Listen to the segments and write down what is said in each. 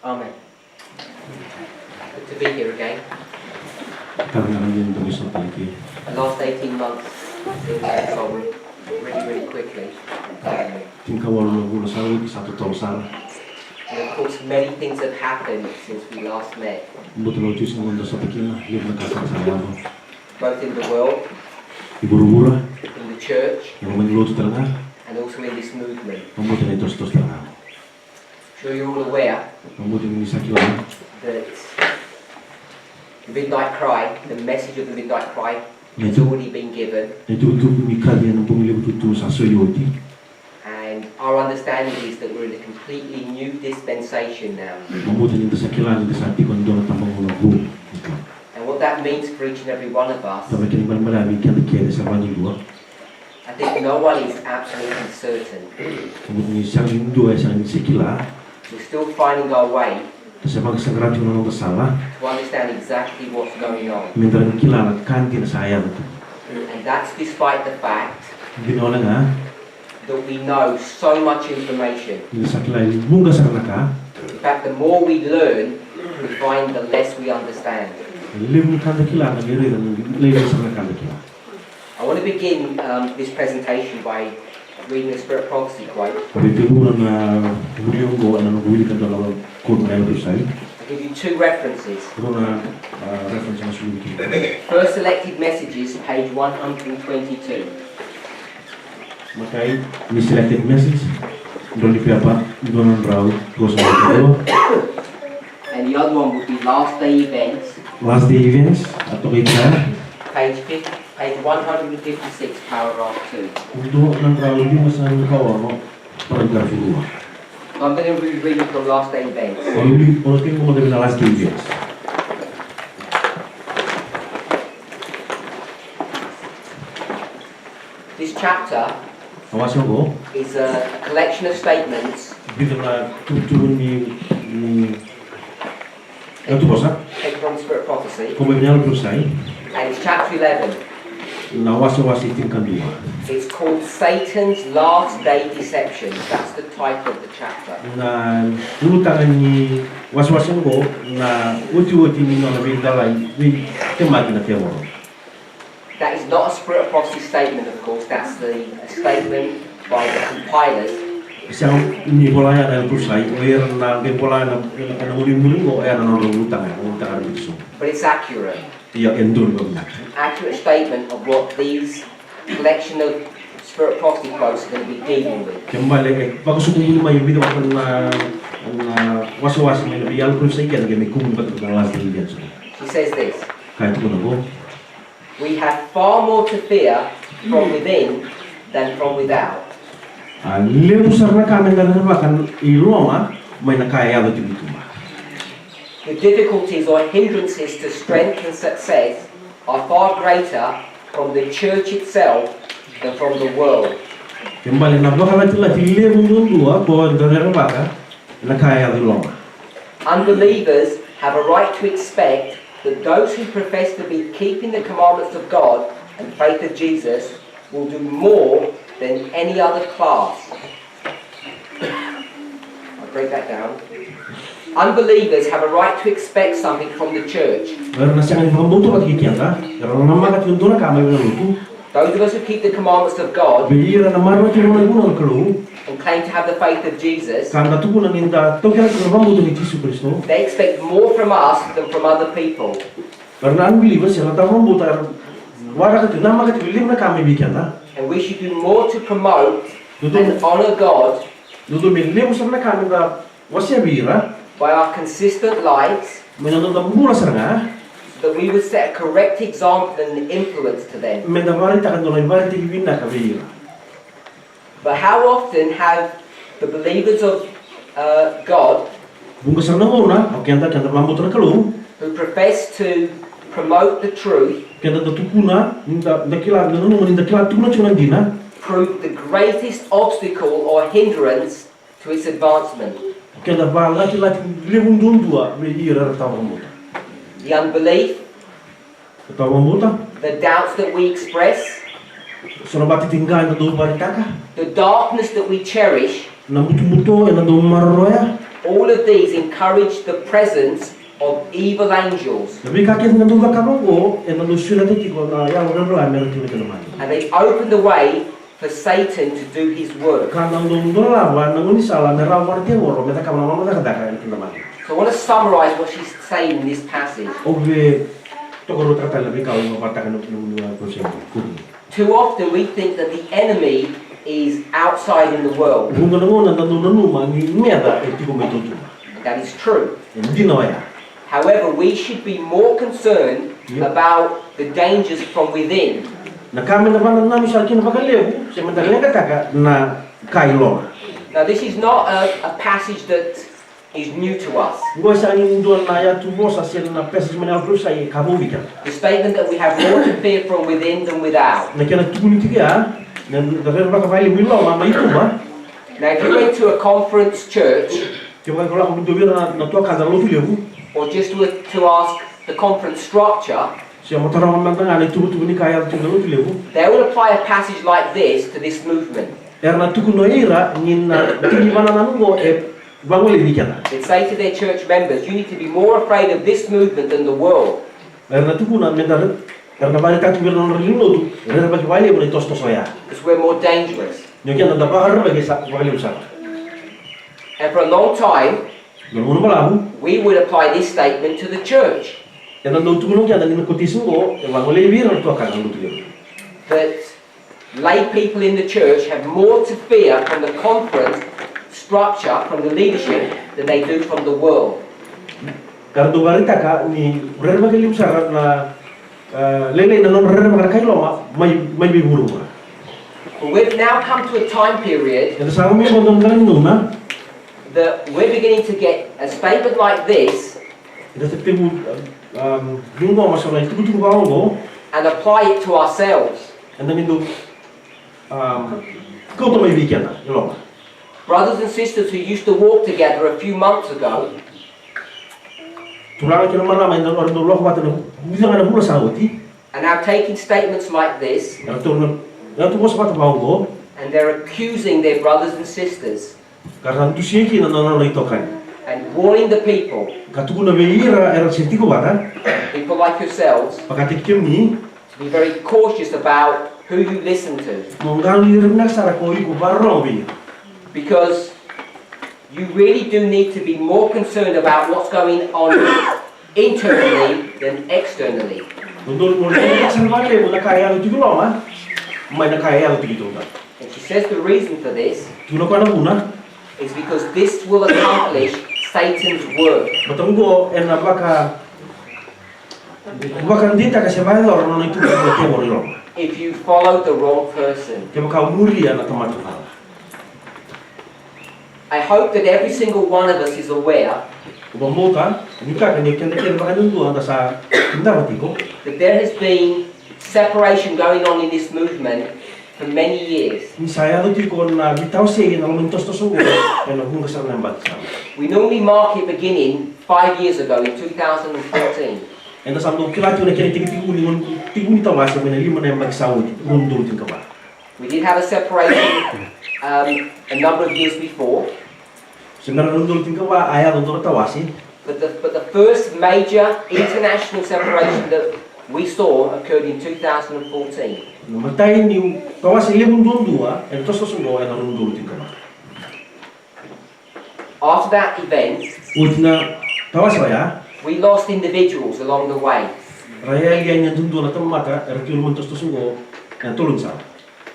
Amen. Good to be here again. The last 18 months seems to have gone really quickly. And of course, many things have happened since we last met. Both in the world, in the church, and also in this movement. I'm sure you're all aware that the midnight cry, the message of the midnight cry, has already been given. And our understanding is that we're in a completely new dispensation now. And what that means for each and every one of us, I think no one is absolutely certain. We're still finding our way to understand exactly what's going on. And that's despite the fact that we know so much information. In fact, the more we learn, we find the less we understand. I want to begin this presentation by reading a Spirit Prophecy quote. I'll give you two references. First Selected Messages, page 122. Okay, we selected message. And the other one would be Last Day Events. Last Day Events, page 156, paragraph 2. I'm going to be reading from Last Day Events. This chapter is a collection of statements taken from Spirit Prophecy, and it's chapter 11. It's called Satan's Last Day Deception. That's the title of the chapter. That is not a Spirit of Prophecy statement, of course. That's a statement by the compilers. But it's accurate. Accurate statement of what these collection of Spirit Prophecy quotes are going to be dealing with. She says this: we have far more to fear from within than from without. The difficulties or hindrances to strength and success are far greater from the church itself than from the world. Unbelievers have a right to expect that those who profess to be keeping the commandments of God and faith of Jesus will do more than any other class. I'll break that down. Unbelievers have a right to expect something from the church. Those of us who keep the commandments of God and claim to have the faith of Jesus, they expect more from us than from other people. And we should do more to promote and honor God by our consistent lives, that we would set a correct example and influence to them. But how often have the believers of God, who profess to promote the truth, proved the greatest obstacle or hindrance to its advancement? The unbelief, the doubts that we express, the darkness that we cherish, All of these encourage the presence of evil angels. Nabi kakek nanduga karongo e nanusura tiki ko na ya orang la meron tini kenamani. And they open the way for Satan to do his work. Kanang nundola wa nanguni sala mera warti woro meta kamana mama kadaka kenamani. So I want to summarize what she's saying in this passage. Obe tokoro trata labi kau mengatakan nungua proses. Too often we think that the enemy is outside in the world. And that is true. However, we should be more concerned about the dangers from within. Now this is not a passage that is new to us. The statement that we have more to fear from within than without. Now if you went to a conference church, or just to ask the conference structure, they will apply a passage like this to this movement. They say to their church members, you need to be more afraid of this movement than the world. Because we're more dangerous. And for a long time, we would apply this statement to the church. That lay people in the church have more to fear from the conference structure, from the leadership, than they do from the world. But we've now come to a time period that we're beginning to get a statement like this and apply it to ourselves. Brothers and sisters who used to walk together a few months ago are now taking statements like this and they're accusing their brothers and sisters and warning the people like yourselves, to be very cautious about who you listen to. Because you really do need to be more concerned about what's going on internally than externally. And she says the reason for this is because this will accomplish Satan's work. If you follow the wrong person. I hope that every single one of us is aware that there has been separation going on in this movement for many years. We normally mark it beginning 5 years ago in 2014. We did have a separation a number of years before. But the first major international separation that we saw occurred in 2014. After that event, we lost individuals along the way.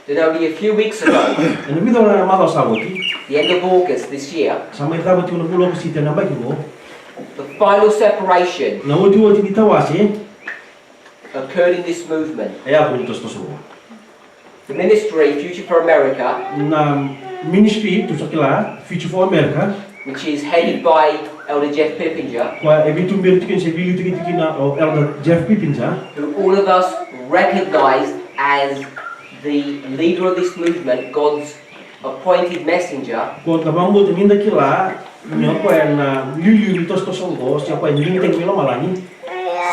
Then only a few weeks ago, the end of August this year, the final separation occurred in this movement. The ministry, Future for America, which is headed by Elder Jeff Pippinger, who all of us recognize as the leader of this movement, God's appointed messenger,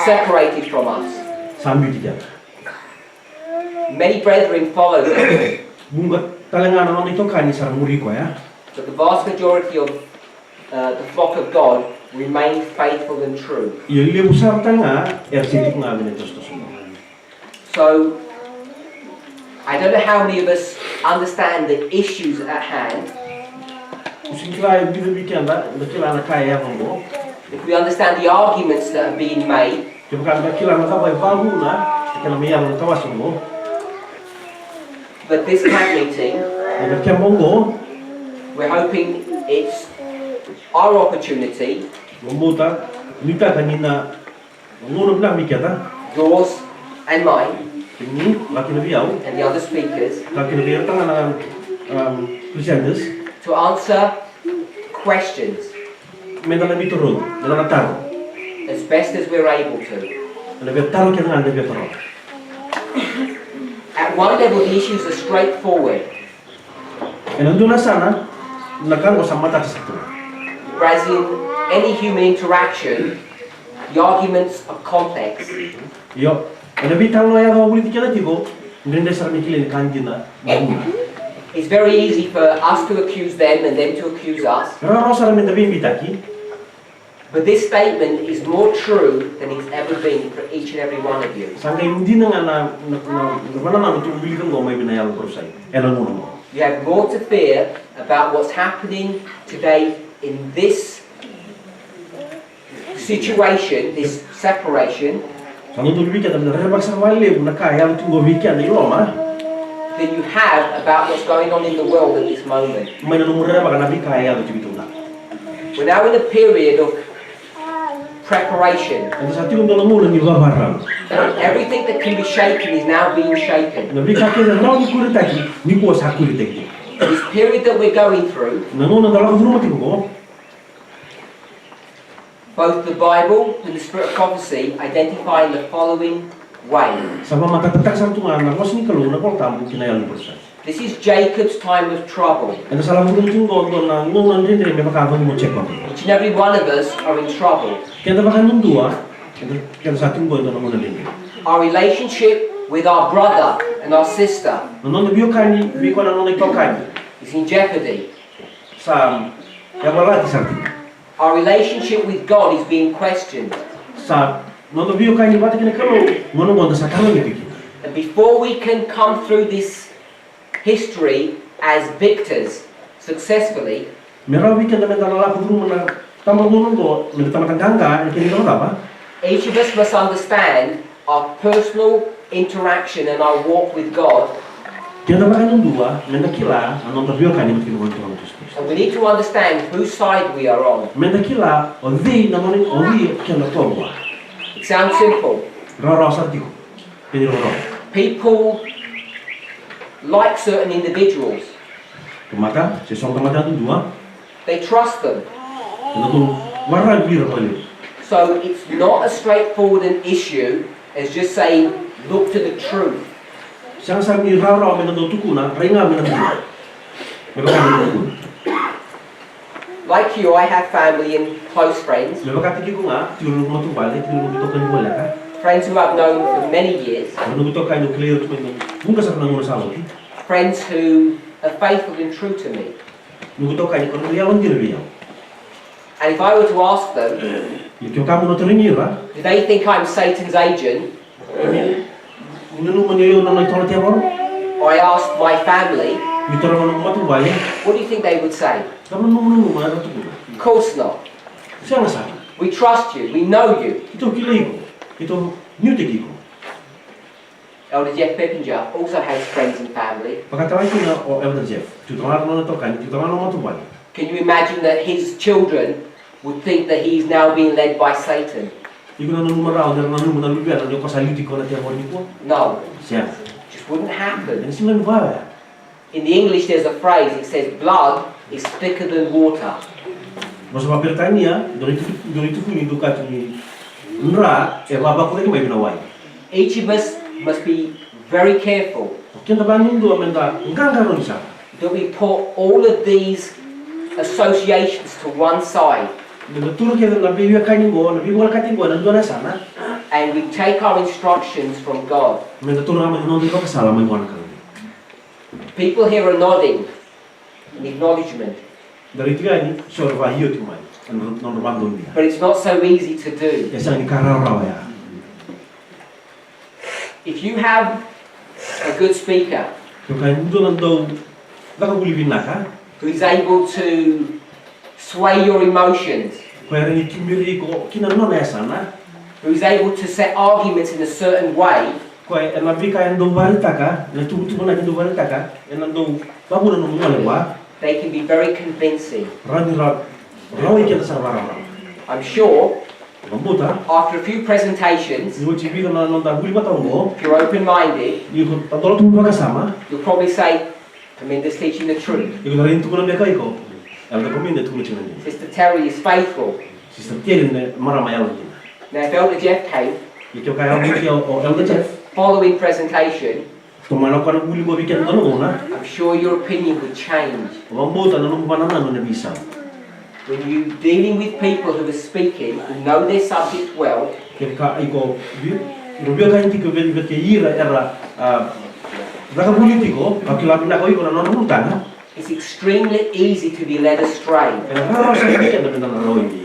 separated from us. Many brethren followed him, but the vast majority of the flock of God remain faithful and true. Ili usar tanga sidik ngamin ito semua. So, I don't know how many of us understand the issues at hand. Usikla bidu bikin da, nakila na kaya mo. If we understand the arguments that are being made, Bukan nakila na kabay bagu na, nakila miyang tawas mo. but this camp meeting, we're hoping it's our opportunity, Memutar, mita kanina, ngunum lang mikata. yours and mine, Ini laki na biyaw, and the other speakers, laki na biyaw tangan presenters. to answer questions Menda na biturun, na taro. as best as we're able to. Na taro kaya nga na taro. At one level, the issues are straightforward, E nandun na sana, nakan ko sa mata sa ito. whereas in any human interaction, the arguments are complex. Yo, nabitang na yung ulit ka na tibo, hindi sa mikilin kanji na. It's very easy for us to accuse them and them to accuse us, Pero ako sa ramin tabi bitaki, but this statement is more true than it's ever been for each and every one of you. sangka hindi na nga na natubili kang may binayang kurusay. Elang mo mo. You have more to fear about what's happening today in this situation, this separation, Sa nung tulbi ka tabi na rebag sa wali, nakaya ang tunggo wiki na iloma, than you have about what's going on in the world at this moment. may nanumura rebag na bikaya ang tibito na. We're now in a period of preparation. Ang sa tingong doon mo lang ibabarang. Everything that can be shaken is now being shaken. Nabi kaki na raw ni kuritaki, ni kuwa sa kuritaki. This period that we're going through, Nangunang dalang ko tinggo, both the Bible and the Spirit of Prophecy identify in the following way. sama matatatak sa tungan na was ni kalung na kung tampo kinayang proses. This is Jacob's time of trouble. Ano sa lamang kong tinggo doon na ngunang din rin may makakang mo check ako. Each and every one of us are in trouble. Kaya nabakan nung dua, kaya sa tinggo doon na muna din. Our relationship with our brother and our sister Nung nabiyo kani, biko na nung nagpaw kani, is in jeopardy. sa wala di sa tinggo. Our relationship with God is being questioned. Sa nung nabiyo kani, bata kinakalong, ngunang mo sa kalong ipiki. And before we can come through this history as victors successfully, Meron weekend na may dalala ko dun na tamang nunong ko, may tamatang ka, yung kinito ka ba? each of us must understand our personal interaction and our walk with God, Kaya naman nung dua, may nakila, anong tabiyo ka, hindi mo kinuha ito ng Diyos. and we need to understand whose side we are on. May nakila, o di, naman o di, kaya natorwa. It sounds simple. Raraw sa tiyo. Piniraraw. People like certain individuals. Kumata, si Song Kamata nung dua, They trust them. ano itong warag biro ko yun. So it's not as straightforward an issue as just saying, look to the truth. Siyang sabi ni Raraw, may natutuko na, rin nga, may natutuko. May baka natutuko. Like you, I have family and close friends, May baka tiki ko nga, tinulong ko matubal, tinulong ko ito kayo wala ka. friends who I've known for many years, Ano ito kayo clear ito mo, kung kasap ng muna sa akin. friends who are faithful and true to me. Nung ito kayo, kung riyaw, hindi riyaw. And if I were to ask them, Yung kamu na talingi ba? do they think I'm Satan's agent? Ninuman niyo yung nang nagtawag tiyaw? Or I asked my family, Ito naman ang matubay. what do you think they would say? Kamu nung mga natutunan. Of course not. Siya nga sabi. We trust you, we know you. Ito kilay ko. Ito newtiki ko. Elder Jeff Pippinger also has friends and family. Pagkatawag ko na, o Elder Jeff, tutawag mo na ito kayo, tutawag mo matubay. Can you imagine that his children would think that he's now being led by Satan? Hindi ko na numaraw, na nanuman na lubian, ano yung kasaliti ko na tiyawag ko? No, Siya. just wouldn't happen. Yan sila nubaya. In the English there's a phrase, it says blood is thicker than water. Mas mapirtan niya, doon ito ko yung dukat ni Nra, baba ko rin may binaway. Each of us must be very careful Kaya naman yung doon, menda, hanggang karoon siya. that we put all of these associations to one side Nagtulog kayo, nabibiyak kayo mo, nabibiwal kayo mo, nandun na sana. and we take our instructions from God. May natulog naman yung hindi ko kasala, may buwan ka. People here are nodding in acknowledgement. Dari tiga ini survive hiyo tu mai. Non bandung dia. But it's not so easy to do. Ya sang ni karau ya. If you have a good speaker Kau kan itu nanti dah kau boleh binaka. who is able to sway your emotions, Kau yang ini kimiri kau kina non ya sana. who is able to set arguments in a certain way, Kau yang nabi kau yang dombal taka, yang tu mana yang dombal taka, yang nanti babu nanti mana lewa. they can be very convincing. Rawi kita sarwara. I'm sure Mambuta. after a few presentations, Ni uci bi kana non dah boleh batanggo. if you're open-minded, Ni kau tadol tu buka sama. you'll probably say, Parminder's teaching the truth. Ni kau rin tu kuna mereka iko. Yang dah Parminder tu macam ni. Sister Terry is faithful. Sistem tiada ni marah mayal ni. Now, if Elder Jeff came, Ikut kaya orang kaya orang macam. following presentation, Tumana kau nak boleh buat bikin tu na. I'm sure your opinion would change. Mambuta nanti mana nanti ni bisa. When you're dealing with people who are speaking, who know their subject well, Kaya iko rubia kaya tiko vet ke ira era. Zaka boleh tiko. Kau kilap nak kau iko nanti nanti. it's extremely easy to be led astray. Kalau saya bikin tapi nanti rawi ni.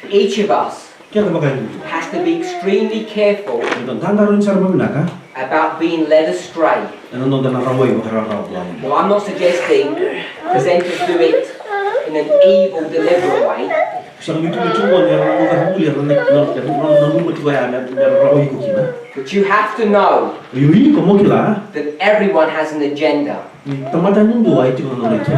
Each of us Kaya apa kaya tu? has to be extremely careful Tentang karun cara meminaka. about being led astray. Nanti nanti rawi ko rawi. Now, I'm not suggesting presenters do it in an evil, deliberate way, Sang itu cuma yang orang boleh nanti mesti kaya ada rawi ko kina. but you have to know Yui kamu kila. that everyone has an agenda. Tempatan nunggu itu nanti.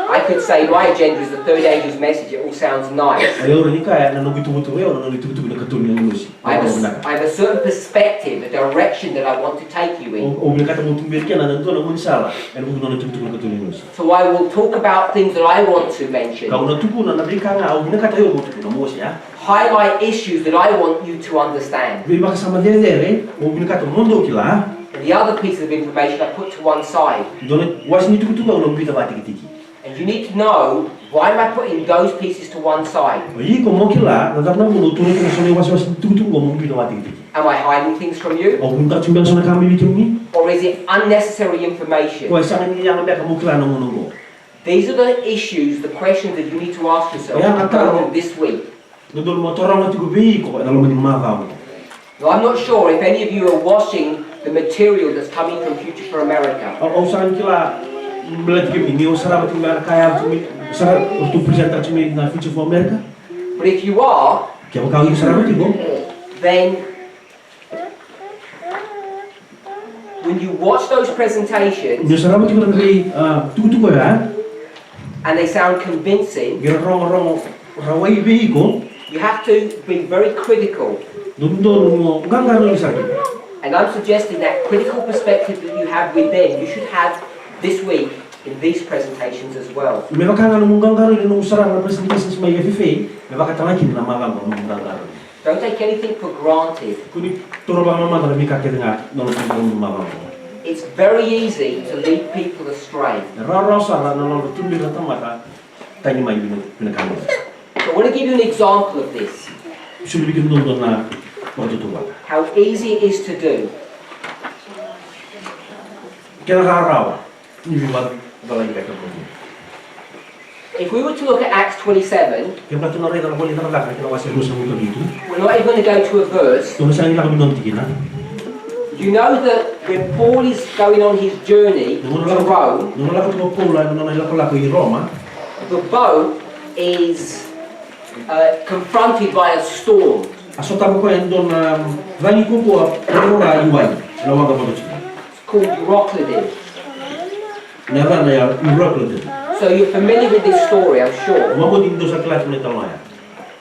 I could say my agenda is the third angel's message. It all sounds nice. Ayo orang ni kaya nanti betul-betul ya orang nanti betul-betul nak ketul yang nulis. I have a certain perspective, a direction that I want to take you in. O bila kata mau tumbirkan nanti orang mungkin salah. Yang betul nanti betul ketul yang nulis. So I will talk about things that I want to mention, Kau nanti pun nanti kanga, o bila kata yo mau tuh mau sih ya. highlight issues that I want you to understand. Bila bahasa sama dia deh, o bila kata mondo kila. And the other piece of information I put to one side. Jangan was ni tu betul orang kita batik tiki. And you need to know, why am I putting those pieces to one side? Iya kamu kila, nanti nak mau turun ke sana was tu betul orang kita batik tiki. Am I hiding things from you? O bila cuma sana kami bikin ni, Or is it unnecessary information? kau sangat ni yang ada kamu kila nunggu. These are the issues, the questions that you need to ask yourself going this week. Nudul motor orang tu gue kok dalam ni maaf. Now, I'm not sure if any of you are washing the material that's coming from Future for America. O sangat kila. Melihat ini, usara betul betul kaya cumi, usara untuk presentasi cumi na Fiji for America. But if you are, Kau kau usara betul go? then when you watch those presentations Ini usara betul nanti tu kau ya. and they sound convincing, Kira orang rawai behiko, you have to be very critical. dundun mo ganggar ni sakit. And I'm suggesting that critical perspective that you have with them, you should have this week in these presentations as well. Mereka kan nung ganggar ni nung usara na presentasi semua FFA, mereka kata lagi nama kamu nung ganggar. Don't take anything for granted. Kuni toro bang mama tapi kakek dengar nung mama. It's very easy to lead people astray. Rara usara nung betul di rata maka tanya mai bina kamu. So I want to give you an example of this. Sudah bikin nung na waktu tua. How easy it is to do. Kira rara. Ini buat balai kita pun. If we were to look at Acts 27, Kaya tu nari dalam boleh nara kita wasir lusa mula gitu. we're not even going to go to a verse. Tuh saya nak minum tikin lah. You know that when Paul is going on his journey to Rome, Nung lakukan tu Paula, nung lakukan di Roma, the boat is confronted by a storm. aso tabu ko yang don rangi kuku orang iwai, lawan kapal tu. It's called Euroclydon. Never na ya Europe tu. So you're familiar with this story, I'm sure. Mampu di Indo sa kelas mereka maya.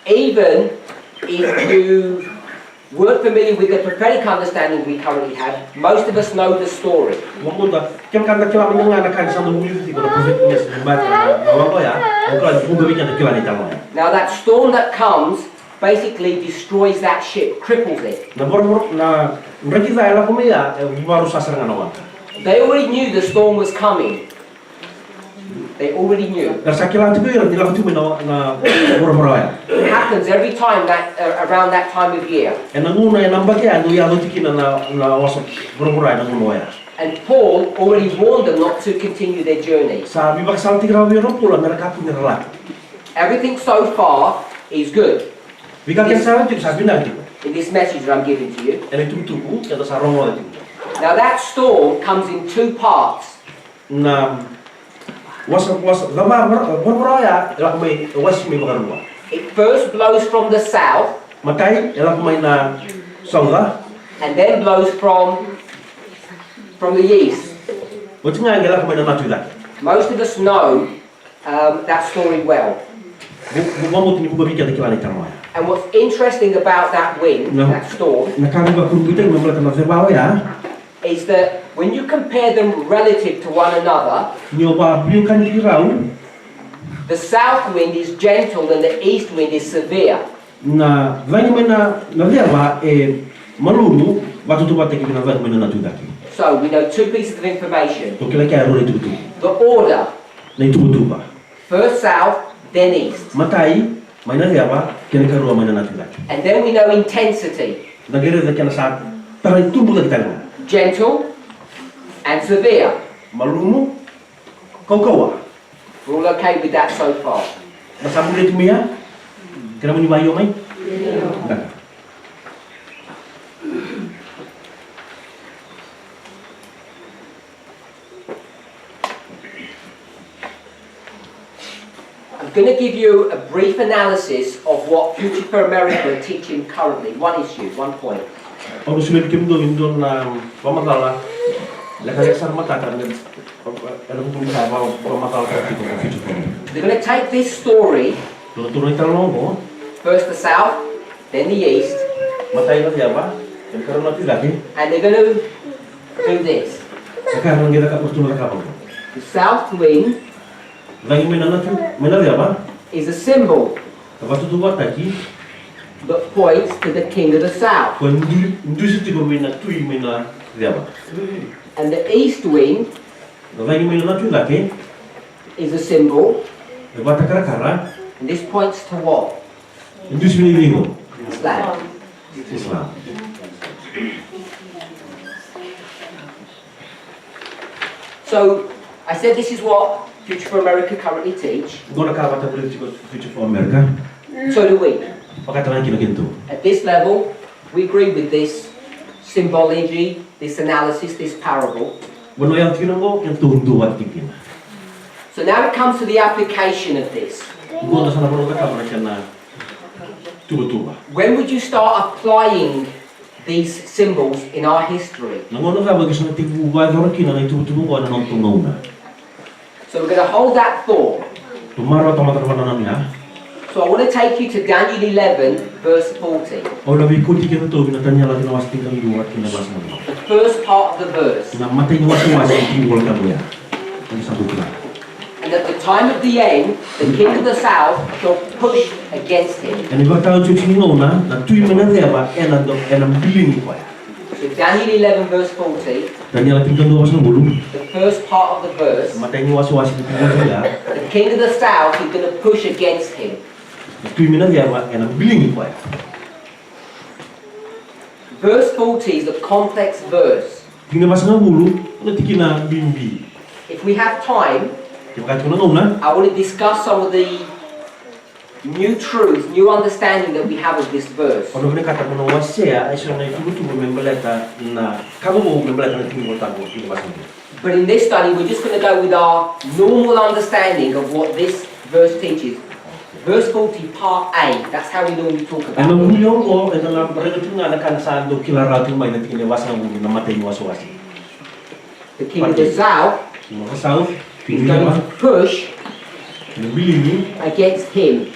Even if you weren't familiar with the prophetic understanding we currently have, most of us know the story. Mampu dah, kem kan kelas mendengar nak sandu muli tu kalau proses ni sembat lawan ko ya. Kalau bukan bikin kelas ni tahu. Now that storm that comes basically destroys that ship, cripples it. Na bor na mereka saya lakukan ya, baru sasar dengan awak. They already knew the storm was coming. They already knew. Dan sakilan tu yang dilakukan tu na bor ya. It happens every time that around that time of year. Nanguna yang nampak ya, anu yang tikin na wasok bor ya nanguna ya. And Paul already warned them not to continue their journey. Sabi ba salti grabe ro pula mereka punya relak. Everything so far is good Bika kan sabi tu sabi na tu. in this message that I'm giving to you. Ele tu tu kata sarong lo tu. Now that storm comes in two parts. Na was lama beraya elak mai was mai bagarua. It first blows from the south Makai elak mai na saura. and then blows from the east. Wajinga elak mai na matu dah. Most of us know that story well. Bukan ni bukan bikin kita ni terma. And what's interesting about that wind, No. that storm, Nak kami bakul kita memang kena serba ya. is that when you compare them relative to one another, Nyoba beliukan dirau the south wind is gentle and the east wind is severe. na vani mana na leva malunu batu tu bate kibina vani mana na tu daki. So we know two pieces of information. To kila kaya role tu tu. The order, Na itu tu ba. first south, then east. Matai mana leva kena kaya rua mana na tu daki. And then we know intensity, Na gere da kena sa tara itu bukan kita na. gentle and severe. Malunu kau. We're all okay with that so far. Na sabu le tu mia. Kena muni mayo mai. Dah. I'm going to give you a brief analysis of what Future for America are teaching currently. One issue, one point. Kalau sulit kim do indon na pamatala. Lekaya sar mata kan dalam tulisan bahawa pamatala itu fitur. They're going to take this story, Kalau turun terlalu first the south, then the east, mata itu siapa? Dan karena nanti lagi, and they're going to do this. sekarang kita kat turun apa? The south wind Lagi mana siapa? is a symbol Lepas tu buat lagi, that points to the king of the south. kau indu situ kau mina siapa? And the east wind Lagi mana nanti lagi, is a symbol, lepas tak kara, and this points to what? indu sini linggo, Islam. Islam. So, I said this is what Future for America currently teach. Kau nak apa tak boleh cikgu future for America? So do we. Pakatan kita gitu. At this level, we agree with this symbology, this analysis, this parable. Bueno yang tinggal kau yang turun buat tikin. So now it comes to the application of this. Gua nak sana perlu kata mereka na tuba. When would you start applying these symbols in our history? Nangono ka bagi sana tibu buat orang kina na tuba kau ada nonton ngauna. So we're going to hold that thought. Tumaro tomato mana ya? So I want to take you to Daniel 11, verse 40. Oh lebih kuti kita tu binatanya lagi nawas tinggal dua kina bahasa mana. The first part of the verse. Na mata ini wasi timbul kamu ya. Ini satu kira. And at the time of the end, the king of the south shall push against him. Ini berkata cuci ni ngauna na tui mana dia apa? Enam biling ni kau ya. So Daniel 11, verse 40. Tanya lagi tinggal dua bahasa bulu. The first part of the verse. Mata ini wasi timbul ya. The king of the south is going to push against him. Tui mana dia apa? Enam biling ni kau ya. Verse 40 is a complex verse. Tinggal bahasa bulu, nanti kina bimbi. If we have time, Kita kata ngauna. I want to discuss some of the new truths, new understanding that we have of this verse. Kalau kena kata kono wasia, aisyah na itu membelata na kamu mau membelata na tinggal tahu ini bahasa ini. But in this study, we're just going to go with our normal understanding of what this verse teaches. Verse 40, part A, that's how we normally talk about Ano it. beliau ko dalam mereka tu nga nakan sa do kilaratu may na tinggal bahasa ng na matay ni waswasi. The king of the south Yung kasaw, is going to push nabili ni against him.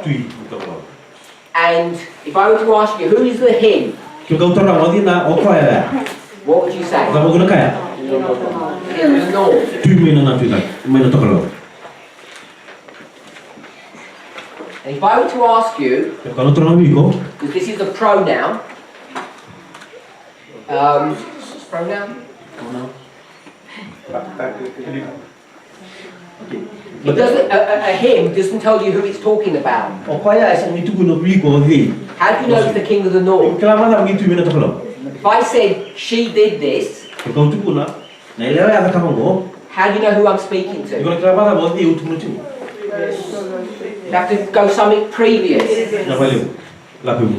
tuy ito. And if I were to ask you, who is the him? Kung kau tarang wadi na o kaya, What would you say? kamu guna kaya? The north. Tuy may na tuy na, may na takalo. And if I were to ask you, Kung kau tarang ko, because this is a pronoun, pronoun? It doesn't, a hymn doesn't tell you who it's talking about. o kaya isang itu guna ko di. How do you know it's the king of the north? Kailangan lang itu may na takalo. If I said she did this, Kau tu pun na ilera ada kamu go. How do you know who I'm speaking to? Ikaw nagtrabaho mo di utum tu. You have to go something previous. Napaliw. Lapim.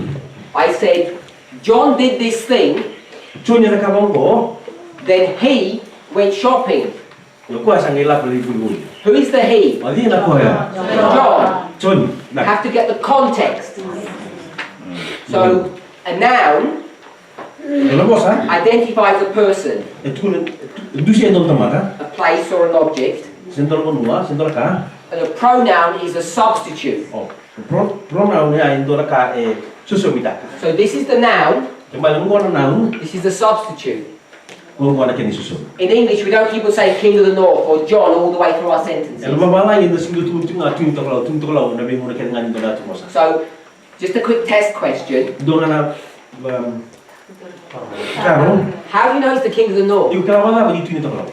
I said, John did this thing, Chun ada kamu go. then he went shopping. Yo ko asang ilap beli bulu. Who is the he? Adi na ko ya. John. Chun. You have to get the context. So, a noun Ano boss ha? identifies a person, Itu siya dong tamara. a place or an object, Sentol mo nuwa, sentol ka. and a pronoun is a substitute. Oh, pronoun niya indora ka susumita. So this is the noun, Kembali mo na noun, this is the substitute. mo na kini susum. In English, we don't keep on saying King of the North or John all the way through our sentences. Ano mabala yun single tung toklau na bingo na kini ngani dola tu mosa. So, just a quick test question. Doon na Karo, How do you know he's the King of the North? yung kalawala ba dito ni toklau?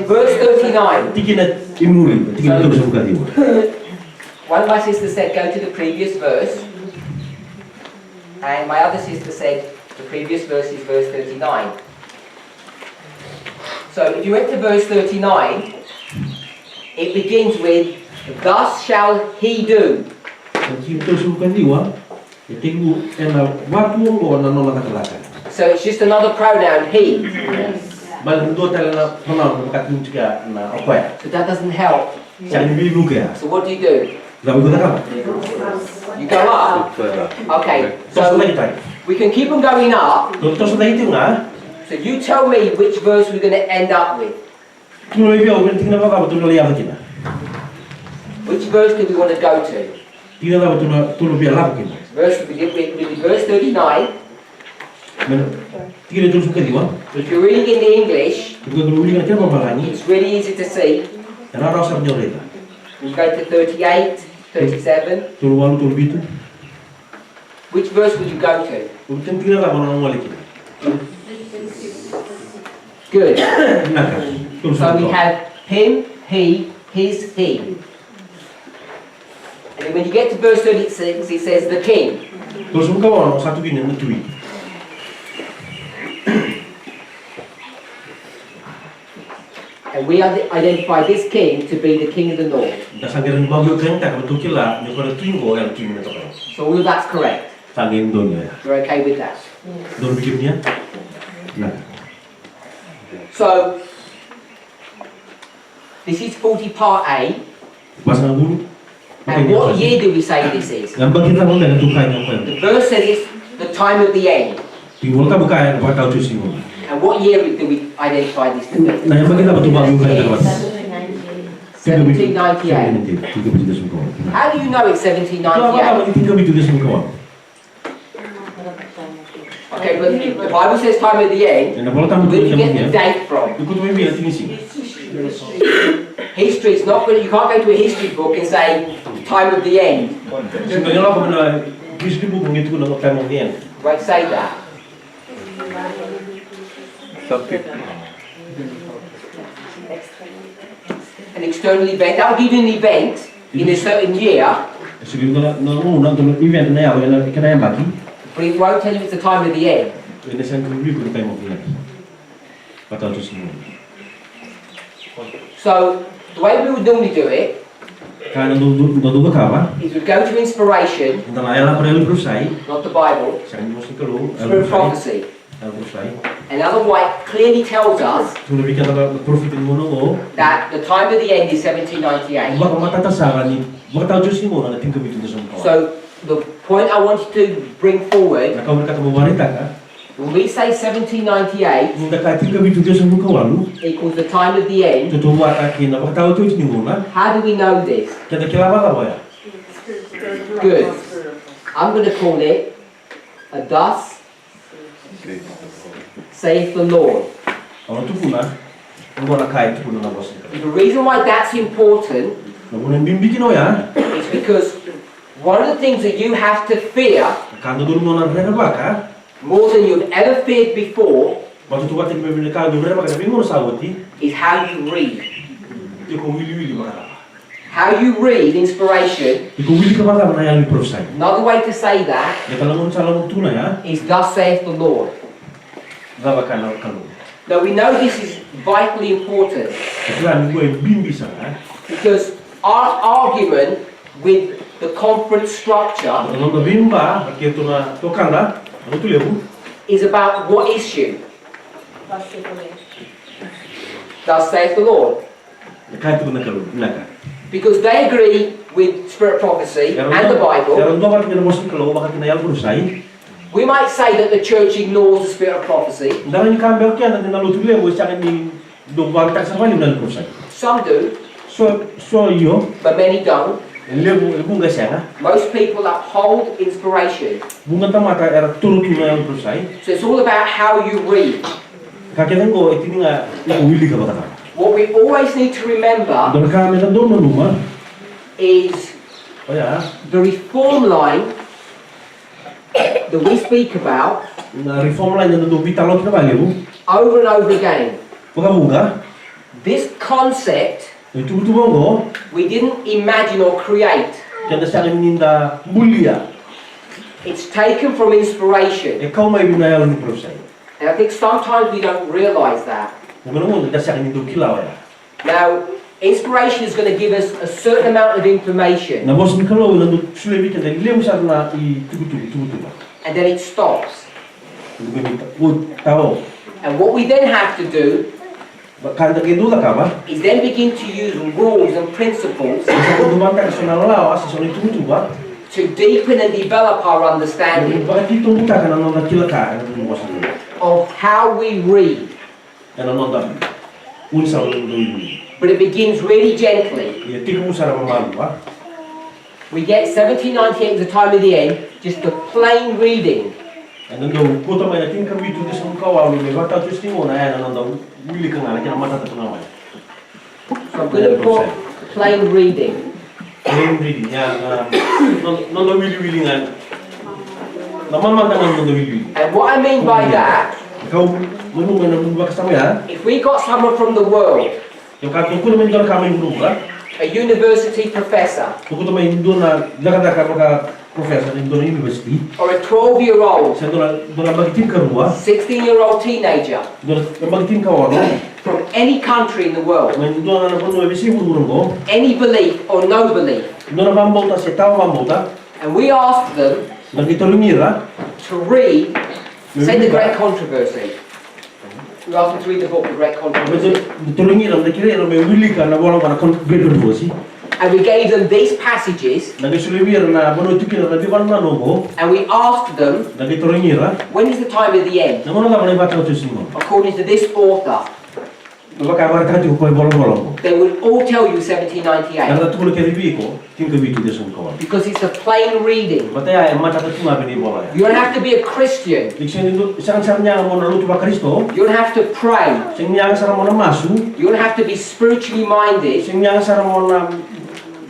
Verse 39. Tiki na imuri, tiki na to sa bukati mo. One of my sisters said, go to the previous verse. And my other sister said, the previous verse is verse 39. So if you went to verse 39, it begins with, thus shall he do. Tiki to sa bukati wa, tingu ena watu ngo na no nakakalaka. So it's just another pronoun, he. Bal ndo tala na pronoun bukati tiga na okwaya. So that doesn't help. Sa ni luka ya. So what do? Labi ko na. You go up. Okay, So so lagi tayo. we can keep on going up. To sa lagi nga. So you tell me which verse we're going to end up with. Tuloy biya uben tingna ba ba tuloy ya kina. Which verse do we want to go to? Tingna ba tuloy biya lab kina. Verse, we did verse 39. Tingna tuloy suka diwa. If you're reading in the English, Tuloy tuloy nga kina babalani. it's really easy to see. Era rasa nyoreta. You go to 38, 37. Tuloy walu tuloy bitu. Which verse would you go to? Uben tingna ba nang wala kina. Good. Naka. So we have him, he, his, he. And then when you get to verse 36, it says the king. Terus muka orang satu gini netui. And we identify this king to be the king of the north. Dasanggeran babu kan tak betul kila ni kalau tunggu yang tunggu ni tak. So all of that's correct. Sangin dunia. You're okay with that? Don bikinnya. Nah. So this is 40 part A. Pasang bulu. And what year do we say this is? Gambar kita mau dengan tukar yang apa? The verse says it's the time of the end. Timbul tak buka yang apa tahu tu sih. And what year do we identify this to be? Nah yang bagi kita betul baru bukan terus. 1798. How do you know it's 1798? Tiga bitu dia semua. Okay, but the Bible says time of the end. Dan kalau tamu Where tu do you get the yang date from? ikut mimpi nanti ni sih. History is not good. You can't go to a history book and say time of the end. Sebenarnya lah pernah history book begitu nak time of the end. Right, say that. An external event. That will give you an event in a certain year, Sebenarnya nak event ni apa yang kita yang bagi. but it won't tell you it's the time of the end. Ini saya review ke time of the end. Kata tu semua. So the way we would normally do it Karena dulu berkata, is we'd go to inspiration, tentang ayat apa yang berusai, not the Bible, saya mesti keluar. through prophecy. Berusai. And Ellen White clearly tells us Sudah bikin apa profit yang mono. that the time of the end is 1798. Baka mata tasara ni, baka tahu sih mo na tinggal bitu semua. So the point I wanted to bring forward, Nak kau berkata mewarita ka? when we say 1798 Nunda ka tinggal bitu semua kawalu. equals the time of the end, Tutu buat akin, baka tahu tu ni mo na. how do we know this? Kita kira apa ya? Good. I'm going to call it a thus saith the Lord. Orang tu pun engkau nak kait tu pun nak bos. The reason why that's important Namun yang bikin ya, is because one of the things that you have to fear kalau dulu mau nak rena baka, more than you've ever feared before waktu tu waktu kita kalau dulu rena baka, bingung sawati, is how you read. dia kau wili baka. How you read inspiration. Dia kau wili ke baka mana yang diprosai. Another way to say that Dia kalau mau salah tu na ya, is thus saith the Lord. Gaba kana kalu. Now we know this is vitally important Kailan ko ay bimbisa because our argument with the conference structure Ano bimba bakit na tokanda ano tulebu is about what issue? Thus saith the Lord. kahit ko na kalu naka. Because they agree with spirit prophecy and the Bible. Pero ndo bakit na mosin kalu bakit na yal burusai. We might say that the church ignores the spirit of prophecy. Daran kambel kaya na dinalutule sa ni dogbang tak sa bali na burusai. Some do, So yo but many don't. lebu nga siya Most people uphold inspiration. bunga tamata era turut na burusai. So it's all about how you read. Kakailan ko itini nga willi ka bakata. What we always need to remember Don kami na doon manuma. is Oh ya, the reform line that we speak about na reform line na doon bitalot na baliw. over and over again. Pagabuga, This concept itu ko we didn't imagine or create. kada sa akin ninda mulia. It's taken from inspiration. Ikaw may binayal ni Prosay. And I think sometimes we don't realize that. Naman mo, kada sa akin ninda kilaw ya. Now, inspiration is going to give us a certain amount of information Na boss ni kalaw na doon sulebi ka na ilem sa na tugutu. and then it stops. Tao. And what we then have to do Kanda kedula ka ba? is then begin to use rules and principles Sa dumanta ka sa nalaw, sa sunay tugutu ba? to deepen and develop our understanding Bakit dito buta ka na nung nakila ka? Ano mo sa nila? of how we read. Ano nung dami? Unsa ang doon. But it begins really gently. Ya, tika mo sa ramamalu ba? We get 1798 at the time of the end, just the plain reading. Ano daw, puta may natin kami ito sa mga kawawi, may bata testimony na yan, ano daw, wili ka nga, nakin ang mata ito naman. So I'm going to put plain reading. Plain reading, yan, nang daw wili-wili nga. Namamanta nga nang daw wili-wili. And what I mean by that, Ikaw, nung may nabubwa ka sa mga, if we got someone from the world, yung katungkol naman doon kami yung grupo, a university professor, kung ito may doon na lakad-lakad mga professor in doon university, or a 12-year-old, sa doon na magitin ka ruwa, 16-year-old teenager doon na magitin ka wano, from any country in the world, may doon na napuno, may bisi mo ko, any belief or no belief, doon na mambauta siya, tao mambauta, and we ask them nagitulungira, to read, say the Great Controversy. We ask them to read the book, The Great Controversy. nagitulungira, nagkira, may wili ka na wala ka na great controversy, And we gave them these passages, nagisulimira na bono tukira na di ba na nobo, and we asked them, nagitulungira, when is the time of the end? na mono ka na ibata ko mo. According to this author, Baka marka ko koy bolong-bolong. they would all tell you Nang 1798, natulo kay ribi ko, tinga bitu desun ko. because it's a plain reading. Mataya ay mata tunga bini bola. You don't have to be a Christian. Diksen itu isang nya mo na lutu ba Kristo, You don't have to pray. sing nya sa mo na masu, You don't have to be spiritually minded sing nya sa mo na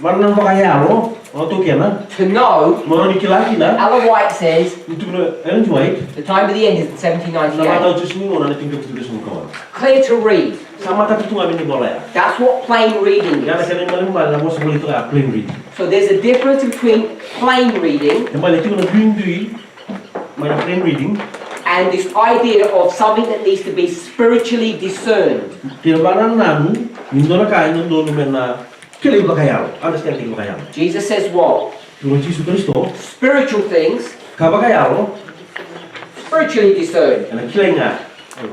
varnan ba kaya ro, o to kena, to know. mo ni kilaki na, Ellen White says itu na enjoy. the time of the end is Na 1798. mata just ni mo na tinga bitu desun ko. Clear to read. Sa mata tunga bini bola ya. That's what plain reading Yana is. kaya malimbal na mo sa bolito ka plain read. So there's a difference between plain reading Yung balito na bindui, may plain reading. and this idea of something that needs to be spiritually discerned. Tinabanan namin, hindi na kain ng doon naman na kilay ba kaya? Understand kilay ba kaya? Jesus says what? Yung Jesus Kristo, Spiritual things, kabagayaro, spiritually discerned. yan ang kilay nga.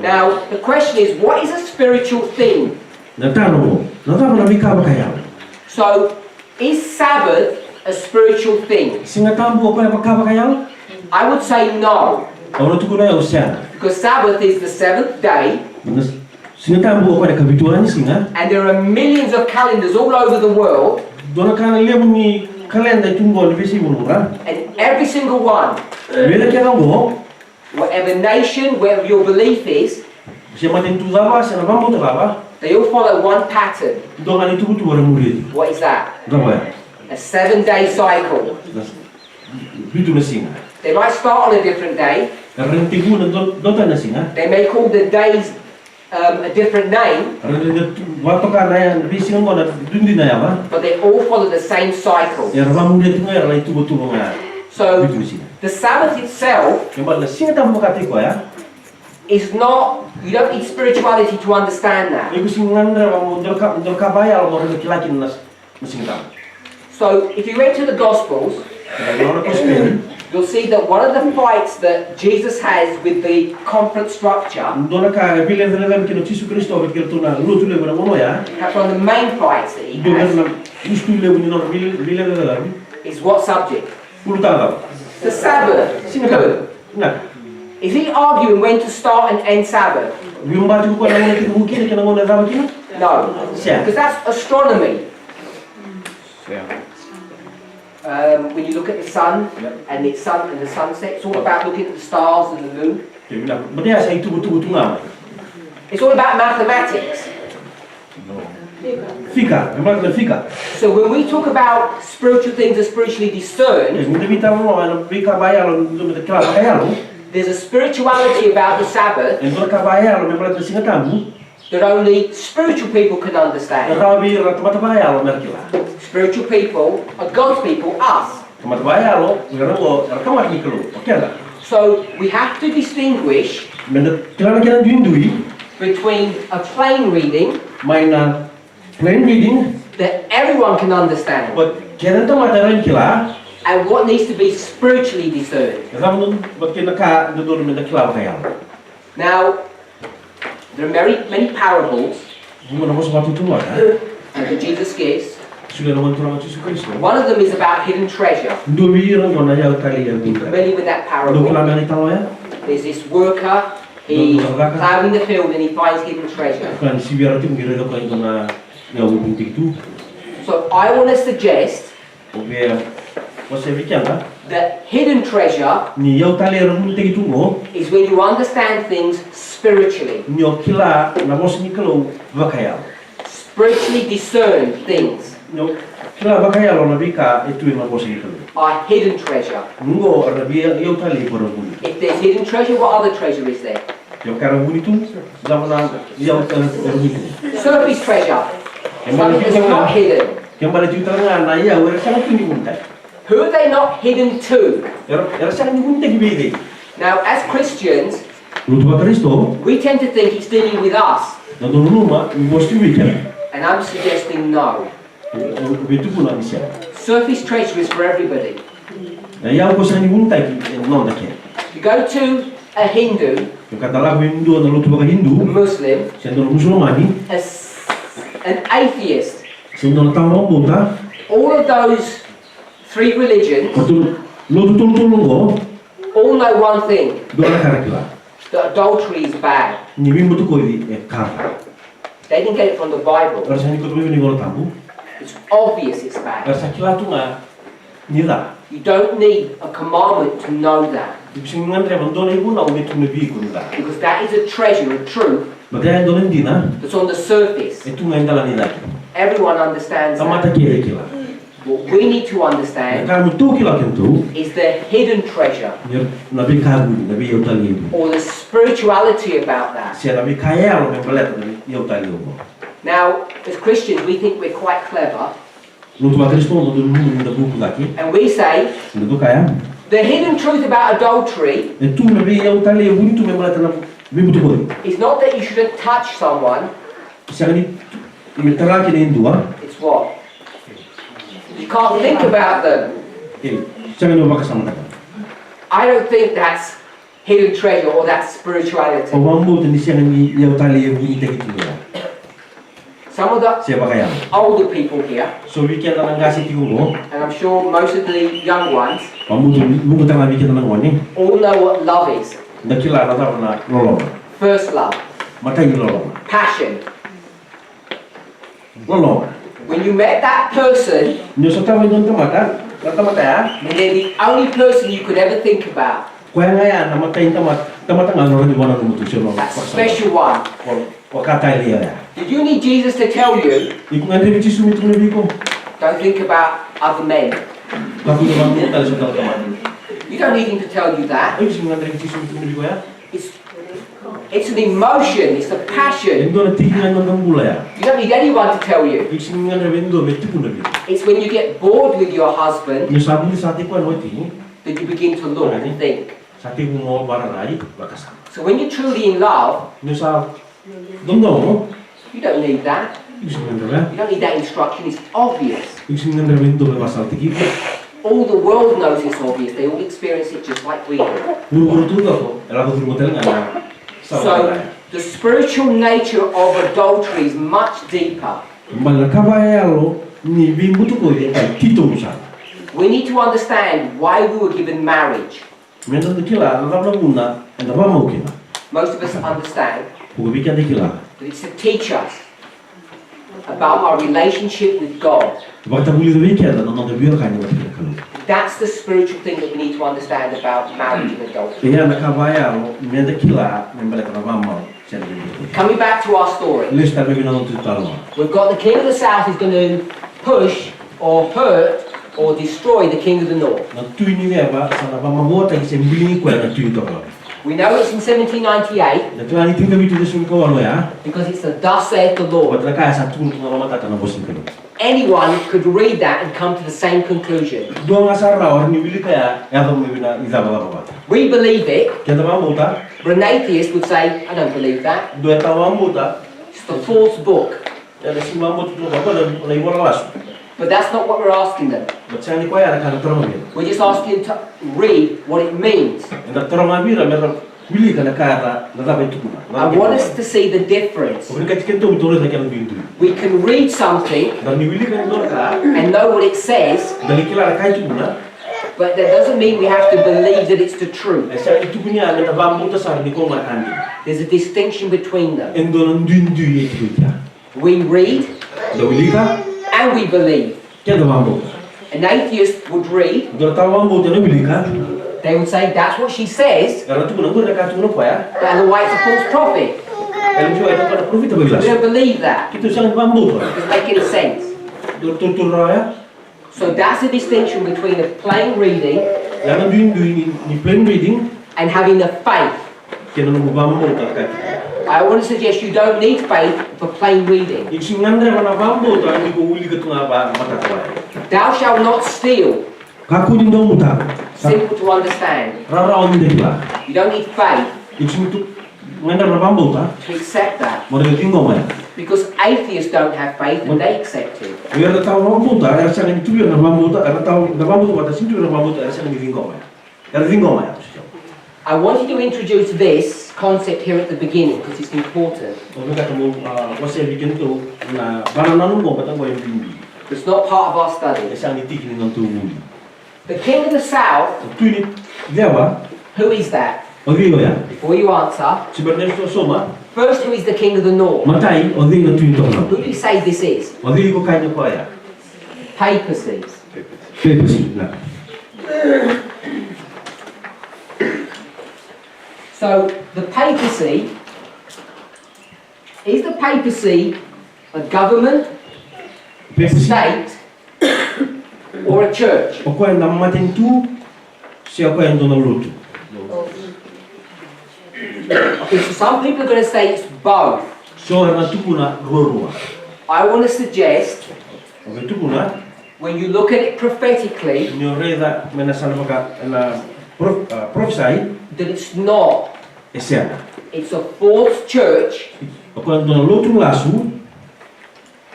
Now, the question is, what is a spiritual thing? Nagtanong na may kabagayaro. So, is Sabbath a spiritual thing? Singatambo ko na magkabagayaro? I would say no, Ano ito ko na yung siya? because Sabbath is the seventh day, Singatambo ko na kabituan ni singa, and there are millions of calendars all over the world, doon na ka na liya mo ni kalenda itong gol, bisi mo nura. and every single one, Wala kaya mo, whatever nation, wherever your belief is, siya matintuza ba, siya nabambuta ka ba? they all follow one pattern. Doon ka nito buto wala murid. What is that? Gaba, A 7-day cycle. bito na singa. They might start on a different day. Rintig mo na doon na singa. They may call the days a different name, Wato ka na yan, bising mo na doon din na yan ba? but they all follow the same cycle. Yan, mamulit mo yan, na itubo-tubo nga. So, Bito na singa. the Sabbath itself Yung ba na singa tayo makati ko ya? is not, you don't need spirituality to understand that. Iku sing ngandra mo dol kabaya mo rin kilakin nas masingtam. So if you read to the Gospels, you'll see that one of the fights that Jesus has with the conflict structure, one of the main fights that he has, is what subject? The Sabbath. Good. Is he arguing when to start and end Sabbath? No, because that's astronomy. When you look at the sun and the sunset, it's all about looking at the stars and the moon. It's all about mathematics. So when we talk about spiritual things are spiritually discerned, there's a spirituality about the Sabbath that only spiritual people can understand. Spiritual people are God's people, us. So we have to distinguish between a plain reading that everyone can understand and what needs to be spiritually discerned. Now, there are many parables that Jesus gives. One of them is about hidden treasure. Familiar with that parable? There's this worker, he's plowing the field and he finds hidden treasure. So I want to suggest that hidden treasure is when you understand things spiritually. Spiritually discerned things are hidden treasure. If there's hidden treasure, what other treasure is there? Surface treasure. Something that's not hidden. Who are they not hidden to? Now, as Christians, we tend to think it's dealing with us. And I'm suggesting no. Surface treasure is for everybody. You go to a Hindu, a Muslim, an atheist, all of those three religions all know one thing, that adultery is bad. They didn't get it from the Bible. It's obvious it's bad. You don't need a commandment to know that. Because that is a treasure, a truth, that's on the surface. Everyone understands that. What we need to understand is the hidden treasure, or the spirituality about that. Now, as Christians, we think we're quite clever, and we say the hidden truth about adultery is not that you shouldn't touch someone. It's what? You can't think about them. I don't think that's hidden treasure or that's spirituality. Some of the older people here, and I'm sure most of the young ones, all know what love is. First love. Passion. When you met that person, they're the only person you could ever think about. That special one. Did you need Jesus to tell you? Don't think about other men. You don't need him to tell you that. It's an emotion, it's a passion. You don't need anyone to tell you. It's when you get bored with your husband that you begin to look and think. So So when you're truly in love, Misal, domdom, you don't need that. ising nandra, You don't need that instruction. It's obvious. ising nandra window masal tiki. All the world knows it's obvious. They all experience it just like we do. Guru tu ko, ela ko motel ngana. So the spiritual nature of adultery is much deeper. Malakabaya ni bimbutu ko ye kai tito musa. We need to understand why we were given marriage. Mendo dikila na buna na ba mo kina. Most of us understand Ko bikin dikila. that it's to teach us about our relationship with God. Bakta buli de bikin na no de biyo kai ni ba kalu. That's the spiritual thing that we need to understand about marriage and adultery. Iya nakabaya mendo dikila membala ka ba mo. Coming back to our story, Lista bebe na tu talma. we've got the king of the south who's going to push or hurt or destroy the king of the north. Na tu ni ba sana ba mamota ki sembili ko na tu to. We know it's in 1798 Na tu ani tinga bitu de sun ko walo ya. because it's the thus saith the Lord. Wala ka sa tu na mama tata na bosin ko. Anyone could read that and come to the same conclusion. Do nga sa ra or ni bili kaya ya ba mo na izaba ba. We believe it, Kita ba mota? but an atheist would say, I don't believe that. Do eta wa mota? It's the false book. Ya de sima mota tu ba ko la iwala las. But that's not what we're asking them. But sa ni ko ya ka na toro mi. We're just asking to read what it means. Na toro ma bira mer bili ka na kaya na ba tu na. I want us to see the difference. Ko ka tiken to toro na kan bintu. We can read something Dan ni bili ka no ka. and know what it says, Dan kila ka tu na. but that doesn't mean we have to believe that it's the truth. Sa itu punya na ba mota sa ni ko ma kan. There's a distinction between them. Endo nan dindu ye tu ya. We read Da bili ka and we believe. kita ba mota. An atheist would read, Do ta wa mota na bili ka. they would say, that's what she says, Era tu na ko na ka tu na ko ya. but otherwise it's a false prophet. Ele jo eta para profita ba We bilas. don't believe that. Kita sang ba mota. It doesn't make any sense. Do tu ya. So that's the distinction between a plain reading Yang ni plain reading, and having a faith. kena nunggu bambu tak kat. I want to suggest you don't need faith for plain reading. Iksi ngandre mana bambu tak ni ko uli ketung apa mata kuai. Thou shalt not steal. Kaku ni dong muta. Simple to understand. Rara on ni dekla. You don't need faith Iksi tu ngandre mana bambu tak. to accept that. Mau dia tinggal mana? Because atheists don't have faith and they accept it. Biar dia tahu bambu tak, dia sangat itu biar bambu tak, dia tahu bambu tu pada sini biar bambu tak, dia sangat tinggal mana? Dia tinggal mana? I wanted to introduce this concept here at the beginning because it's important. Kalau kata mu, wasai bikin tu, na barang nanu mau batang kau yang tinggi. It's not part of our Dia study. sangat tinggi ni nanti muli. The king of the south, Tu ni dia apa? who is that? Odi ya. Before you answer, Sebenarnya tu soma. first who is the king of the north? Matai, odi na tu itu Who orang. do you say this is? Odi ko kaya ko ya. Papacy. Papacy na. So the papacy, is the papacy a government, a Papacy. state, or a church? O ko yang nama matin tu, siapa yang dona lutu. Okay, so some people are going to say it's both. So yang tu puna rua. I want to suggest, Oke tu puna, when you look at it prophetically, ni reza menasan maka na profesai that it's not. esiana. It's a false church. O ko yang dona lutu lasu,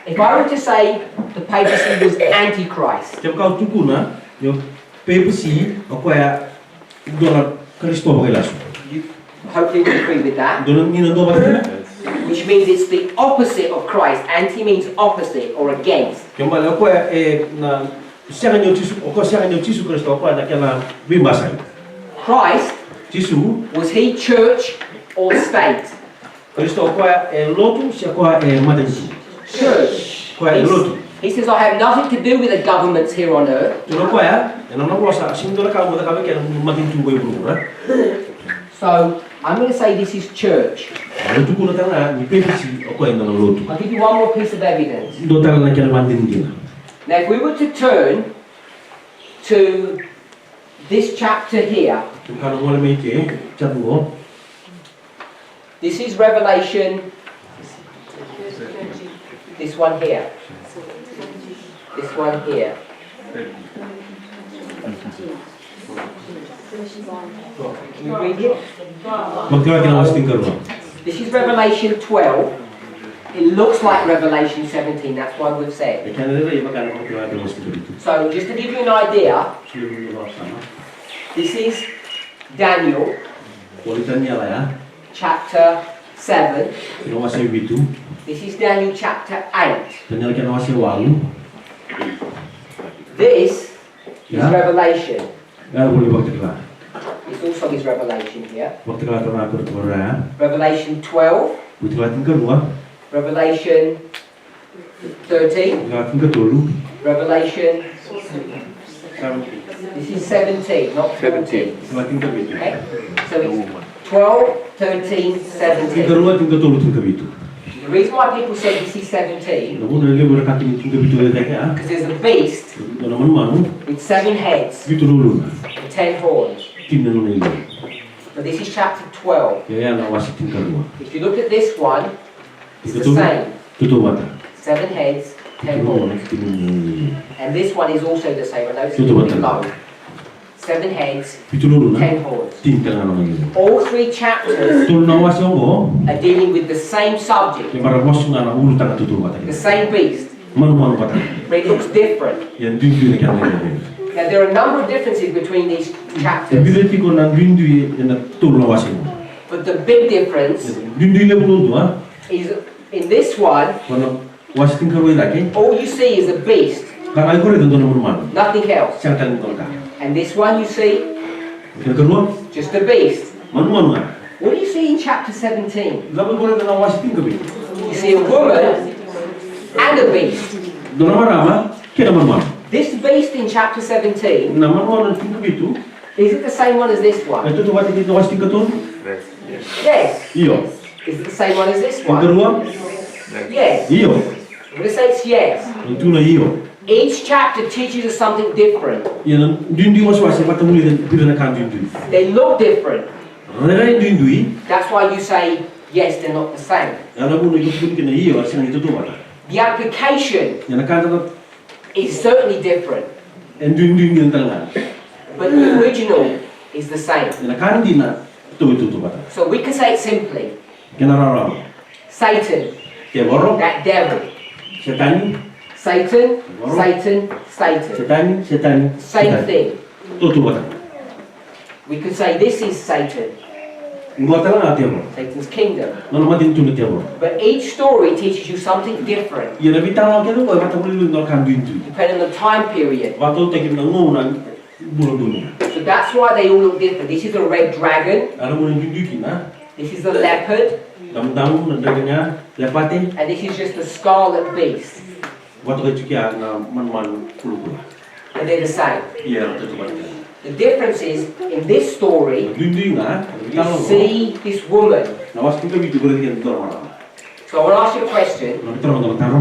If I were to say the papacy was antichrist, jam kau tu puna, yo papacy o ko ya dona Kristo bagai lasu. you hopefully would agree with that, Dona ni na doba tu. which means it's the opposite of Christ. Anti means opposite or against. Kembali o ko ya na siapa yang Yesus, o ko siapa yang Yesus Kristo o ko na kena bimbasai. Christ, Yesus was he church or state? Kristo ko ya lotu siapa madansi. Church. Ko ya lotu. He says, I have nothing to do with the governments here on earth. Tuno ko ya, na ko sa sindora ka mo da ka kena matin tunggu ibu. So, I'm going to say this is church. Lotu ko na tanga ni pepisi o ko na lotu. I'll give you one more piece of evidence. Do tala na kena mandin gina. Now, if we were to turn to this chapter here, Kalau mo lemay ke, chat mo. this is Revelation, this one here, this one here. Can you read it? Magkala kinawasitin ka rin. This is Revelation 12. It looks like Revelation 17, that's why we've said. Kaya nila iba ka na magkala kinawasitin ka dito. So, just to give you an idea, this is Daniel, Kulitan niya kaya, chapter 7. kinawasi yung bito. This is Daniel chapter 8. Kanya kinawasi yung walo. This is Yeah. Revelation. Kaya boleh magkala. This also is Revelation here. Magkala ka na ako ito kaya. Revelation 12, Magkala ka rin. Revelation 13, Magkala ka tulu. Revelation, this is 17, not 14. Magkala ka bito. Okay? So it's 12, 13, 17. Ikaruan tinggal tulu tinggal bito. The reason why people say this is 17, Namun nilai berkat tinggal bito ada kaya. because there's a beast Dalam mana with 7 heads bito dulu. and 10 horns. Tim na nilai. But this is chapter 12. Kaya nawasi tinggal dua. If you look at this one, it's the Ito same. tutup mata. 7 heads, 10 horns. And this one is also the same. I know it's a little bit low. 7 heads, Bito dulu na. 10 horns. Tinggal na naman yun. All 3 chapters Tulu nawasi ako. are dealing with the same subject, Yung maramos na ulo tanga tutup mata. the same beast, Manu pata. but it looks different. Yan dundu na kaya nilai. Now there are a number of differences between these chapters, Bilati ko na dundu na tulu nawasi mo. but the big difference Dundu ile bulu dua. is in this one, Kono wasi tinggal lagi. all you see is a beast, Kang ay ko rin doon naman man. nothing else. Siyang tanong ko ka. And this one you see, Kaya kedua, just a beast. manu nga. What do you see in chapter 17? Laban ko rin na wasi tinggal bito. You see a woman and a beast. Doon naman rama, kaya naman man. This beast in chapter 17, Naman mo ang tinggal bito. is it the same one as this one? Ito tuwa tinggal na wasi tinggal to. Yes. Iyo. Is it the same one as this Yung one? kedua, Yes. iyo. I'm going to say it's yes. Yung tuna iyo. Each chapter teaches us something different. Yan ang dundu wasi pata muli dan bila na kan dundu. They look different. Rara yung dundu That's why you say, yes, they're not the same. Alam mo na yung pun kina iyo asing ito tuwa. The application Yan nakanta na is certainly different, and dundu yung tanga. but the original is the same. Yan nakandi na ito tuwa. So we can say it simply. Kena rara. Satan, Kaya borok, that devil. setan, Satan, Satan, Satan. setan. Same thing. Ito tuwa. We could say this is Satan, Ngota lang ati mo. Satan's kingdom. Nono matin tunut ya mo. But each story teaches you something different, Yan nabi tawa kaya ko mata muli no kan dundu. depending on the time period. Wato takim na nguna bulo dunia. So that's why they all look different. This is a red dragon, Alam mo yung dundu kina. this is a leopard, Dam-dam na daganya lepate. and this is just a scarlet beast. Wato kay chukia na man pulu. And they're the same. Iya, ito tuwa. The difference is, in this story, Dundu nga, you see this woman. nawas kita bitu ko rin dito mara. So I want to ask you a question. Nagtaro taro.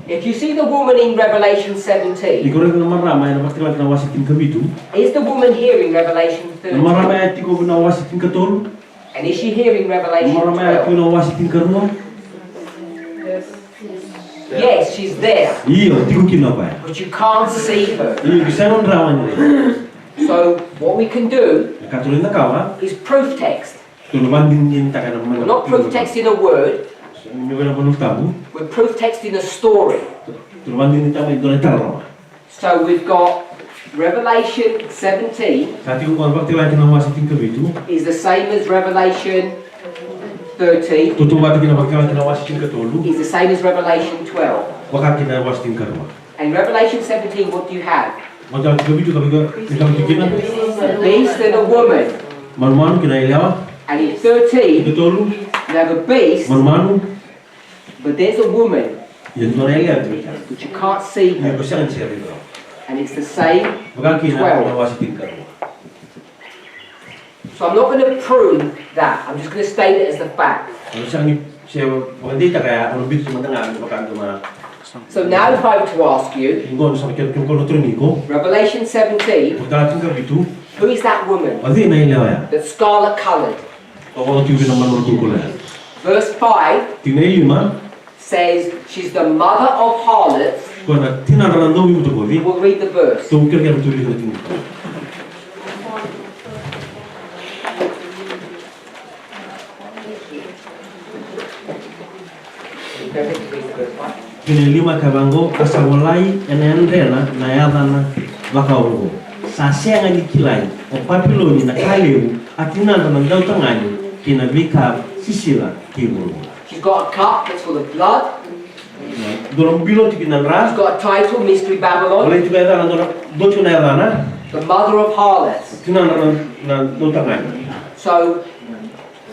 If you see the woman in Revelation 17, Iko rin mara may nawas kita nawas tin ka bitu. is the woman here in Revelation Mara 13? may tiko nawas tin ka tol. And is she here in Revelation Mara may tiko 12? nawas tin ka ruwa. Yes, she's there, Iyo, tiko kinapa. but you can't see her. Iyo bisa non rawan ni. So what we can do Katulin na kawa. is proof text. Tuluman din yung taka ng We're not proof text in a word, Hindi ko na panong tabu. we're proof text in a story. Tuluman din yung taka ito na taro. So we've got Revelation 17 Kati ko kung bakit lagi nawas tin ka bitu. is the same as Revelation 13, Tutuwa ito kinabagay lagi nawas tin ka tolu. is the same as Revelation 12. Baka kinawas tin ka ruwa. And Revelation 17, what do you have? Magkal ka bitu tapi ka ikang tikinan. A beast and a woman. Manu-manu kinailawa. And in 13, Ito tolu. you have a beast, Manu-manu. but there's a woman, Yan to na ilan. but you can't see Hindi her. ko siya ang siya rin. And it's the same. Baka kinawas tin ka ruwa. So I'm not going to prove that. I'm just going to state it as the fact. Ano siya magandita kaya ano bitu sumandangan baka ma So now if I were to ask you, ingon sa kaya kung kono triniko. Revelation 17, Pagdating ka bitu. who is that woman Adi na ilaw ya. that's scarlet coloured? Ako tiyo naman magkukulan. Verse 5 Tinay lima. says she's the mother of harlots. Kung na tinararan daw yung tukoy. We'll read the verse. So kaya kaya tuloy na tinito. Perfect, read the first one. Kini 5 kabango asawalai enendena na yadana wakaungo. Sasenga ni kilai o papiloni na kaleu atinanda ng daw tangani kina vika sisila kibulu. She's got a cup that's full of blood. Dorong bilo tikinan She's ras. got a title, Mystery Babylon, Oleh tiba na dorong docu na yadana the mother of harlots. tinanda na daw tangani. So,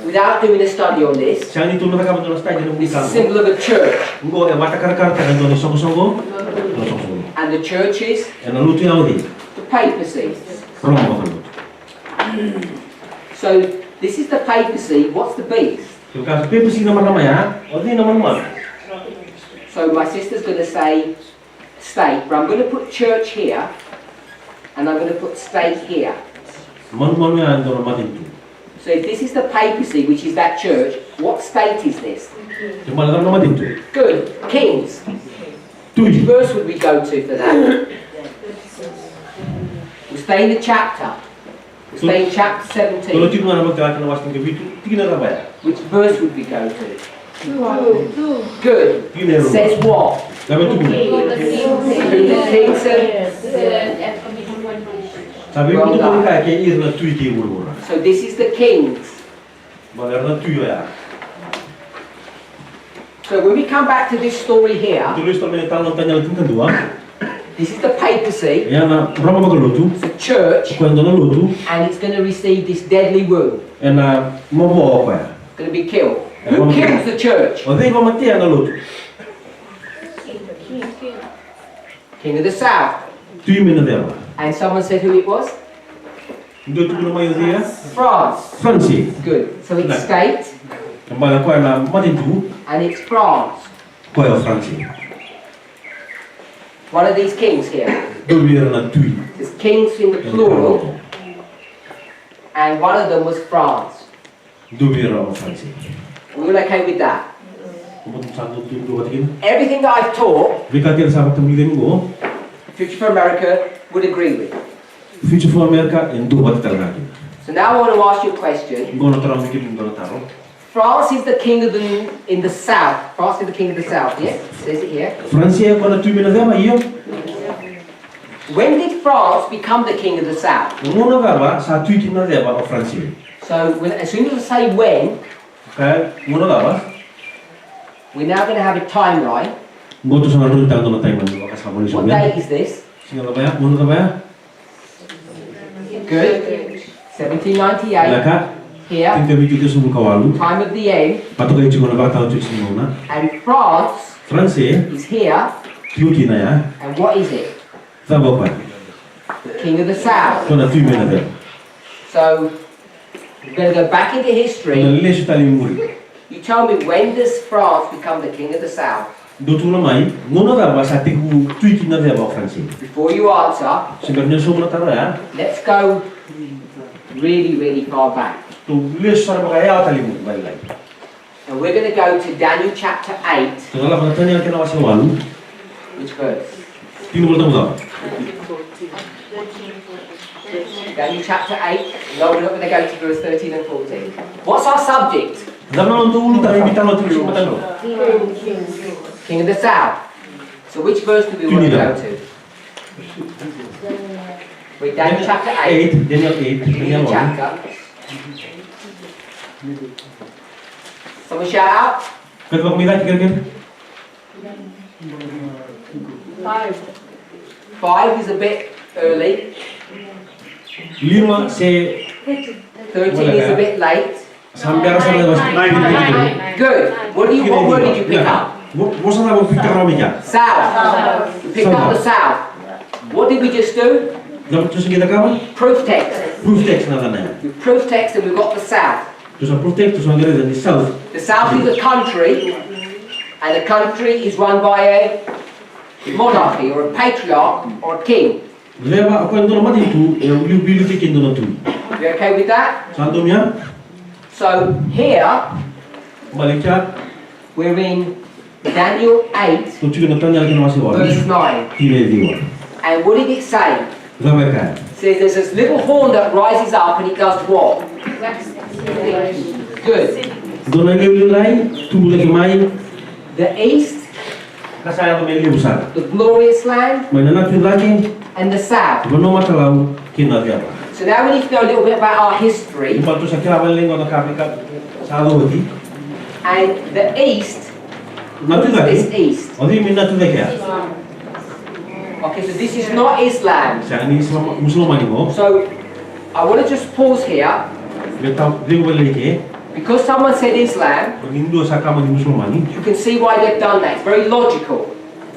without doing a study on this, Siya ni tunod ka ba dorong stay this is a symbol of a church. Ngo e mata karkar ta dorong songo. And the churches, E na lutu yaudi. the papacy. Romo kalut. So, this is the papacy. What's the beast? Kasi pepe sih nama-nama ya. Odi nama-nama. So, my sister's going to say state, but I'm going to put church here, and I'm going to put state here. Manu-manu yang dorong matin tu. So, if this is the papacy, which is that church, what state is this? Cuma dorong matin tu. Good. Kings. Which Tujuh. verse would we go to for that? We stay in the chapter. We stay in chapter Kalau 17. tiba nama kita akan waskin ke bitu, tiga apa ya? Which verse would we go to? Good. Tiga It says what? Tapi tu guna. The king said. Tapi itu pun kayak irna tujuh ke buru-buru. So this is the kings. Malah irna tujuh ya. So when we come back to this story here, Tulis tu mereka tahu tanya lagi kedua. this is the papacy, Ya na berapa bakal lutu? it's a church, Kau yang dorong lutu, and it's going to receive this deadly wound. na mau bawa apa ya? It's going to be killed. Who kills the church? Odi apa mati yang lutu? King of the South. Tujuh mana dia? And someone said who it was? Dua tu nama yang dia. France. Fransi. Good. So it's No. state, Kembali kau yang matin tu, and it's France. kau yang Fransi. One of these kings here. Dua irna tujuh. There's kings in the plural, and one of them was France. Dua irna Fransi. We all okay with that? Kemudian satu tu dua tiga. Everything that I've taught, Mereka kira sahabat tembilan go. Future for America would agree with. Future for America yang dua batal lagi. So now I want to ask you a question. Gono terang bikin gono taruh. France is the king of in the south. France is the king of the south. Yes, it says it here. Fransia pada tu mina dama iyo. When did France become the king of the south? Ngono gaba satu itu na dama of Fransia. So as soon as I say when, Kaya ngono gaba. we're now going to have a timeline. Ngoto sangat dulu tang dono taiman dulu kasih kamu What lisungnya. date is this? Singa gaba ya, ngono gaba ya. Good. 1798. Laka, Here. tinggal bikin tu semua kawalu. Time of the end. Patut kau cuma nak tahu tu semua na. And France Fransia, is here. tiuti na ya. And what is it? Tahu apa? The king of the south. Kau nak tu mina dama. So we're going to go back into Kau history. nak lesu tali muri. You tell me, when does France become the king of the south? Dotu na mai, ngono gaba satu tu itu na dama of Fransia. Before you answer, Sebenarnya semua taruh ya. let's go really far back. Tu lesu sana pakai tali muri balik lagi. And we're going to go to Daniel chapter 8. Kalau kita tanya kena wasih walu, Which verse? tino boleh tahu tak? Daniel chapter 8. No, we're not going to go to verse 13 and 14. What's our subject? Zaman untuk ulu tak bitan lo tu semua tahu. King of the south. So which verse do we want to go to? Read Daniel chapter 8. Daniel 8, Daniel 1. Chapter. Someone shout out. Ketua pemilihan kira-kira. 5 is a bit early. 5 se 13 is a bit late. sampai rasa lewat. Good. What word did you pick up? Bosan apa fikir kami ya? South. You picked up the south. What did we just do? Zaman tu kita kawan. Proof text. Proof text na tanah. We proof text and we've got the south. Terus proof text terus anggaran dari south. The south is a country, and the country is run by a monarchy or a patriarch or a king. Leva aku yang tu nama itu, yang bilu tikin tu tu. You okay with that? Santumnya, So here Malaysia, we're in Daniel 8, tu juga nak tanya lagi masih verse waris. 9. Tidak dia. And what did it say? Zamaikan. It says there's this little horn that rises up and it does what? Good. Dona lagi lain, tu lagi mai, the east, Kasaya may liusan. the glorious land, May nanatid lagi. and the south. Bono matalaw kinadya. So now we need to know a little bit about our history. Iba to sa kirawan linggo na kapika sa alodi. And the east, Natid what lagi. is this east? Odi min natid lagi. Okay, so this is not Islam. Sa ani Islam Musliman mo. So I want to just pause here. Betaw linggo lagi. Because someone said Islam, Pag Indo sa kama ni Musliman. you can see why they've done that. It's very logical.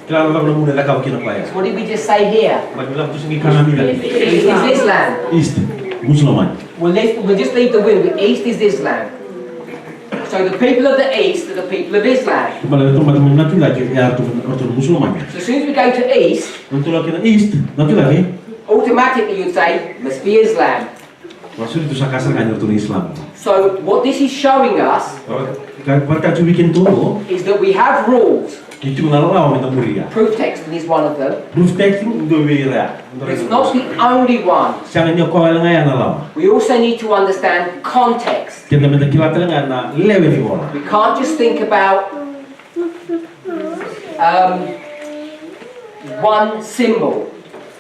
Kilala lang muna na kaw kinapaya. So what did we just say here? Magbilang to sa kanan nila. East is Islam. East Musliman. We'll just leave the will. The east is Islam. So the people of the east are the people of Islam. Kembali itu macam natid lagi ya to Musliman. So as soon as we go to east, Untuk lagi na East natid lagi. automatically you'd say must be Islam. Maksud itu sa kasar kanyo to Islam. So what this is showing us Pagka weekend to is that we have rules. itu nalalaw kita muria. Proof texting is one of them. Proof texting do wira. But it's not the only one. Siang inyo ko lang ngayon nalaw. We also need to understand context. Kita menda kilata lang na level ni bola. We can't just think about one symbol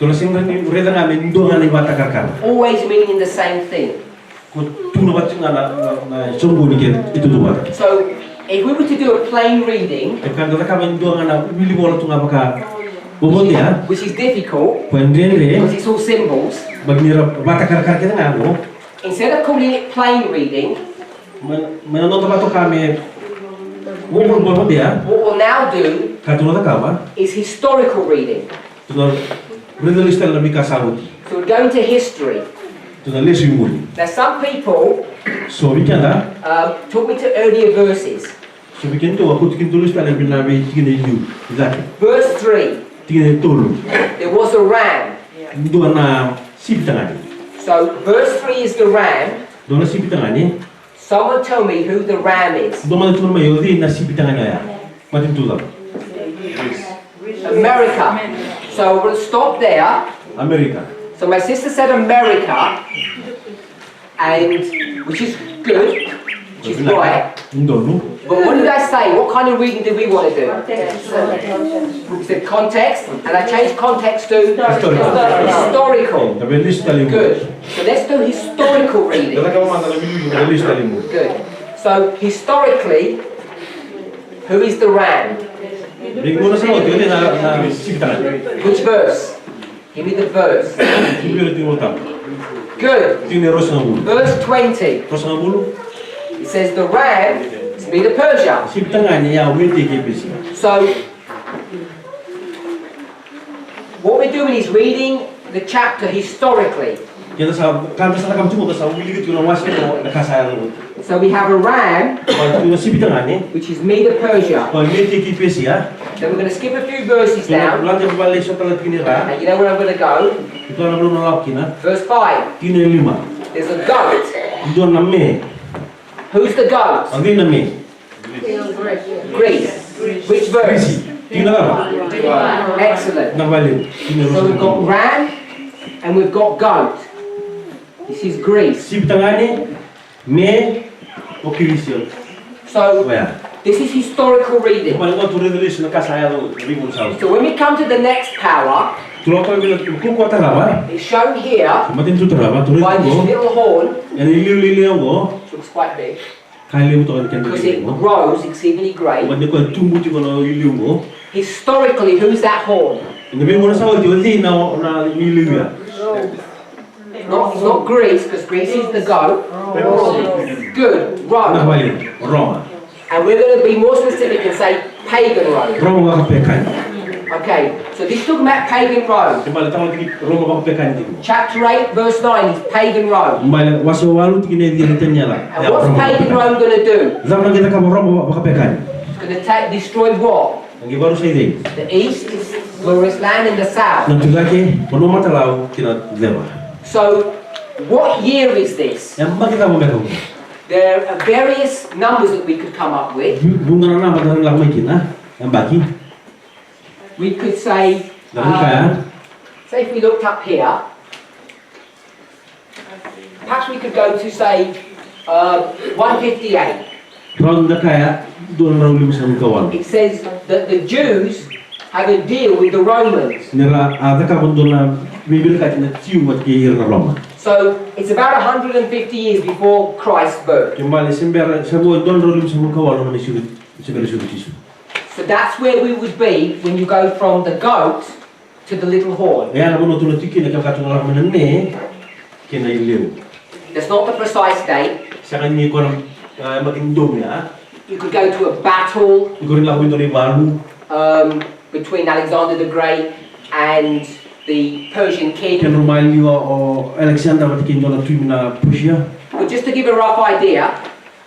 Tulo sing ni reda nga mendo nga ni bata karkar. always meaning the same thing. Ko tuno bat na songo ni itu do bata. So if we were to do a plain reading, Kan dala ka mendo nga na bili bola tunga baka bobon dia. which is difficult Pendere because it's all symbols, bagnira bata karkar kita nga no. instead of calling it plain reading, Menonton bato kami bobon dia. what we'll now do Katuno ta kama. is historical reading. Tuno reda listal na bika saudi. So we're going to history. Tuno lesu muri. Now some people So bikanda took me to earlier verses. so bikin to aku tikin tulis tala binabe tikin yu. Exactly. Verse 3, Tikin tulu. there was a ram. Dua na sip tangani. So verse 3 is the ram. Dua na sip tangani. Someone tell me who the ram is. Dua mana tuno mayo di na sip tangani ya. Matin tulang. America. So we'll stop there. Amerika. So my sister said America, and which is good, which is right. Indonu. But what did I say? What kind of reading did we want to do? We said context, and I changed context to historical. Tapi list tali mu. Good. So let's do historical reading. Dala kau mana lagi lu list tali mu. Good. So historically, who is the ram? Bingung na sa audio na sip tangani. Which verse? Give me the verse. Ibig ito mo tam. Good. Tingin ros ng bulu. Verse 20. Ros ng bulu. It says the ram is Medo Persia. Sip tangani ya umiti kipisi. So what we're doing is reading the chapter historically. Kita sa kanta sa nakam tumo sa umili ko na wasin ko nakasaya lu. So we have a ram, Kalau tu sip tangani. which is Medo Persia. Kalau umiti kipisi ya. Then we're going to skip a few verses down. Bulan yang balik setelah kinira. And you know where I'm going to go? Itu orang belum nolak kina. Verse 5. Kina 5. There's a goat. Itu 6 me. Who's the goat? Andi 6 me. Greece. Which verse? Tinggal apa? Excellent. Nak balik. Kina So we've got ram and we've got goat. This is Greece. sip tangani me okirisiol. So Where? this is historical reading. Kemarin kau turun tulis nakasaya lu ribu saus. So when we come to the next power, Tu kau bilang ku kota apa? it's shown here Matin tu terapa turun by this tu. little horn, Yang lili yang go. which looks quite big, Kali itu kan kan because it lili. grows exceedingly great. Matin kau tumbuh tu kalau lili go. Historically, who's that horn? Ini bilang saus tu di na lili ya. It's not Greece, because Greece is the goat. Good, Nak Rome. balik Roma. And we're going to be more specific and say pagan Rome. Roma ka pekan. Okay, so this is talking about pagan Rome. Kembali tahu lagi Roma ka pekan itu. Chapter 8, verse 9 is pagan Rome. Kembali waso walu tinggal dia tanya lah. And what's pagan Rome going to do? Zaman kita kamu Roma ka pekan. It's going to destroy what? Lagi baru saya ini. The east is glorious land and the south. Nanti lagi penuh mata lau kita lewat. So, what year is this? Yang bagi kita memang. There are various numbers that we could come up with. Bunga nama dalam lama kita. Yang bagi. We could say, Dalam kaya. say if we looked up here, perhaps we could go to say 158. Ron na kaya doon raw lima sa kawan. It says that the Jews have a deal with the Romans. Nila ada ka doon na bibil ka na tiyo at kaya na Roma. So it's about 150 years before Christ's birth. Kembali sembera sebuah doon raw lima sa kawan na nisulit Yesus. So that's where we would be when you go from the goat to the little horn. Kaya naman ito natiki na kakatong lang manane kina iliw. That's not the precise date. Sa kanya ko matindom niya. You could go to a battle Igurin lang ko ito rin balu. between Alexander the Great and the Persian king. Ken Romaniyo o Alexander matikin doon na tuwing na Persia. But just to give a rough idea,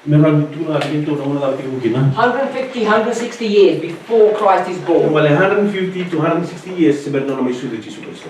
Meron ito na muna dapat ibukin na. 150, 160 years before Christ is born. Kembali 150 to 160 years sebenarnya na may sulit Yesus Kristo.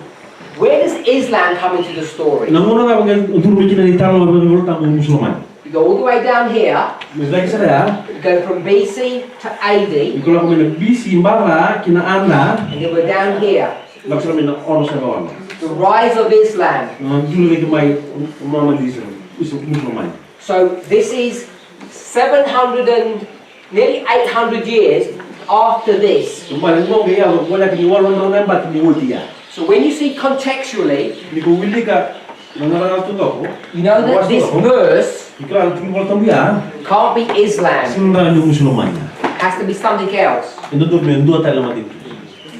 Where does Islam come into the story? Namun na bagian untuk bikin dari taruh bagian tamu Musliman. You go all the way down here, Misalnya saya, you go from BC to AD, kalau aku minat bisi mbara kina anda, and then we're down here. langsung minat orang saya bawa. The rise of Islam. Dulu lagi mai Muhammad Islam, Musliman. So this is 700 and nearly 800 years after this. Kembali mau gaya, boleh kini walau orang nampak kini dia. So when you see contextually, Ni kau willi ka, mengarang tu kau. you know that this verse Iklan tinggal tambia, can't be Islam. sendiri Musliman. It has to be something else. Itu tu mendua tahu mati.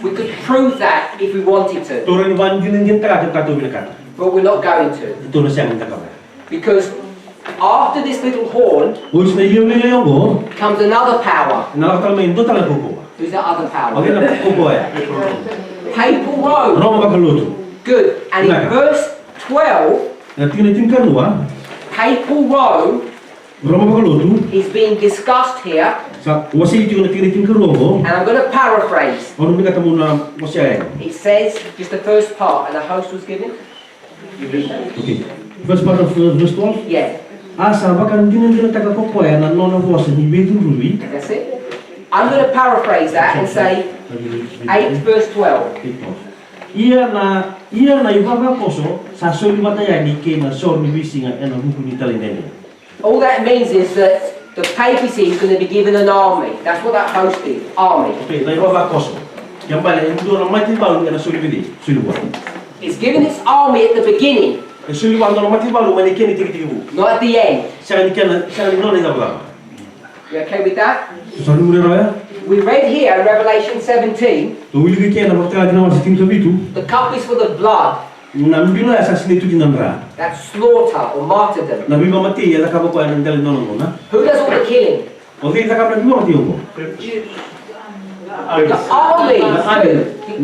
We could prove that if we wanted to, Turun bandingin kita kata kata. but we're not going to. Itu nasi yang kita kata. Because after this little horn Uus na iyo nila yung go, comes another power. nalakal main do talaga ko. Who's that other power? Okay na ko ya. Papal Rome. Roma bakaluto. Good. And in verse 12, Na tinitin kanwa, Papal Rome Roma bakaluto. is being discussed here, Sa wasi ito na tinitin kanwa, and I'm going to paraphrase. ano bigat mo na wasi. It says, just the first part, and the host was given? Okay. First part of verse 12. Yeah, Asa bakan din taga ko ya na nona wasi ni betu ruwi. that's it. I'm going to paraphrase that and say 8 verse 12. Iya na ibaba koso sa soli bataya ni ke na sorni wisinga ena hukuni talinene. All that means is that the papacy is going to be given an army. That's what that host is, army. Okay, na ibaba koso. Yang bale ndo na mati balu ena soli bidi, soli wa. It's given its army at the beginning, Soli wa ndo mati balu mani ke ni tiki not at the end. Sa ni nona ida bala. You okay with that? Sa ni mure roya. We read here in Revelation 17, To wili ke na bakta na wasi tin kabitu. the cup is for the blood, Na mbino ya sa sini tu dinamra. that's slaughter or martyrdom. Na biba mati ya ka ko ena ndal nona ngona. Who does all the killing? Okay, ta ka na biba mati yo. The army.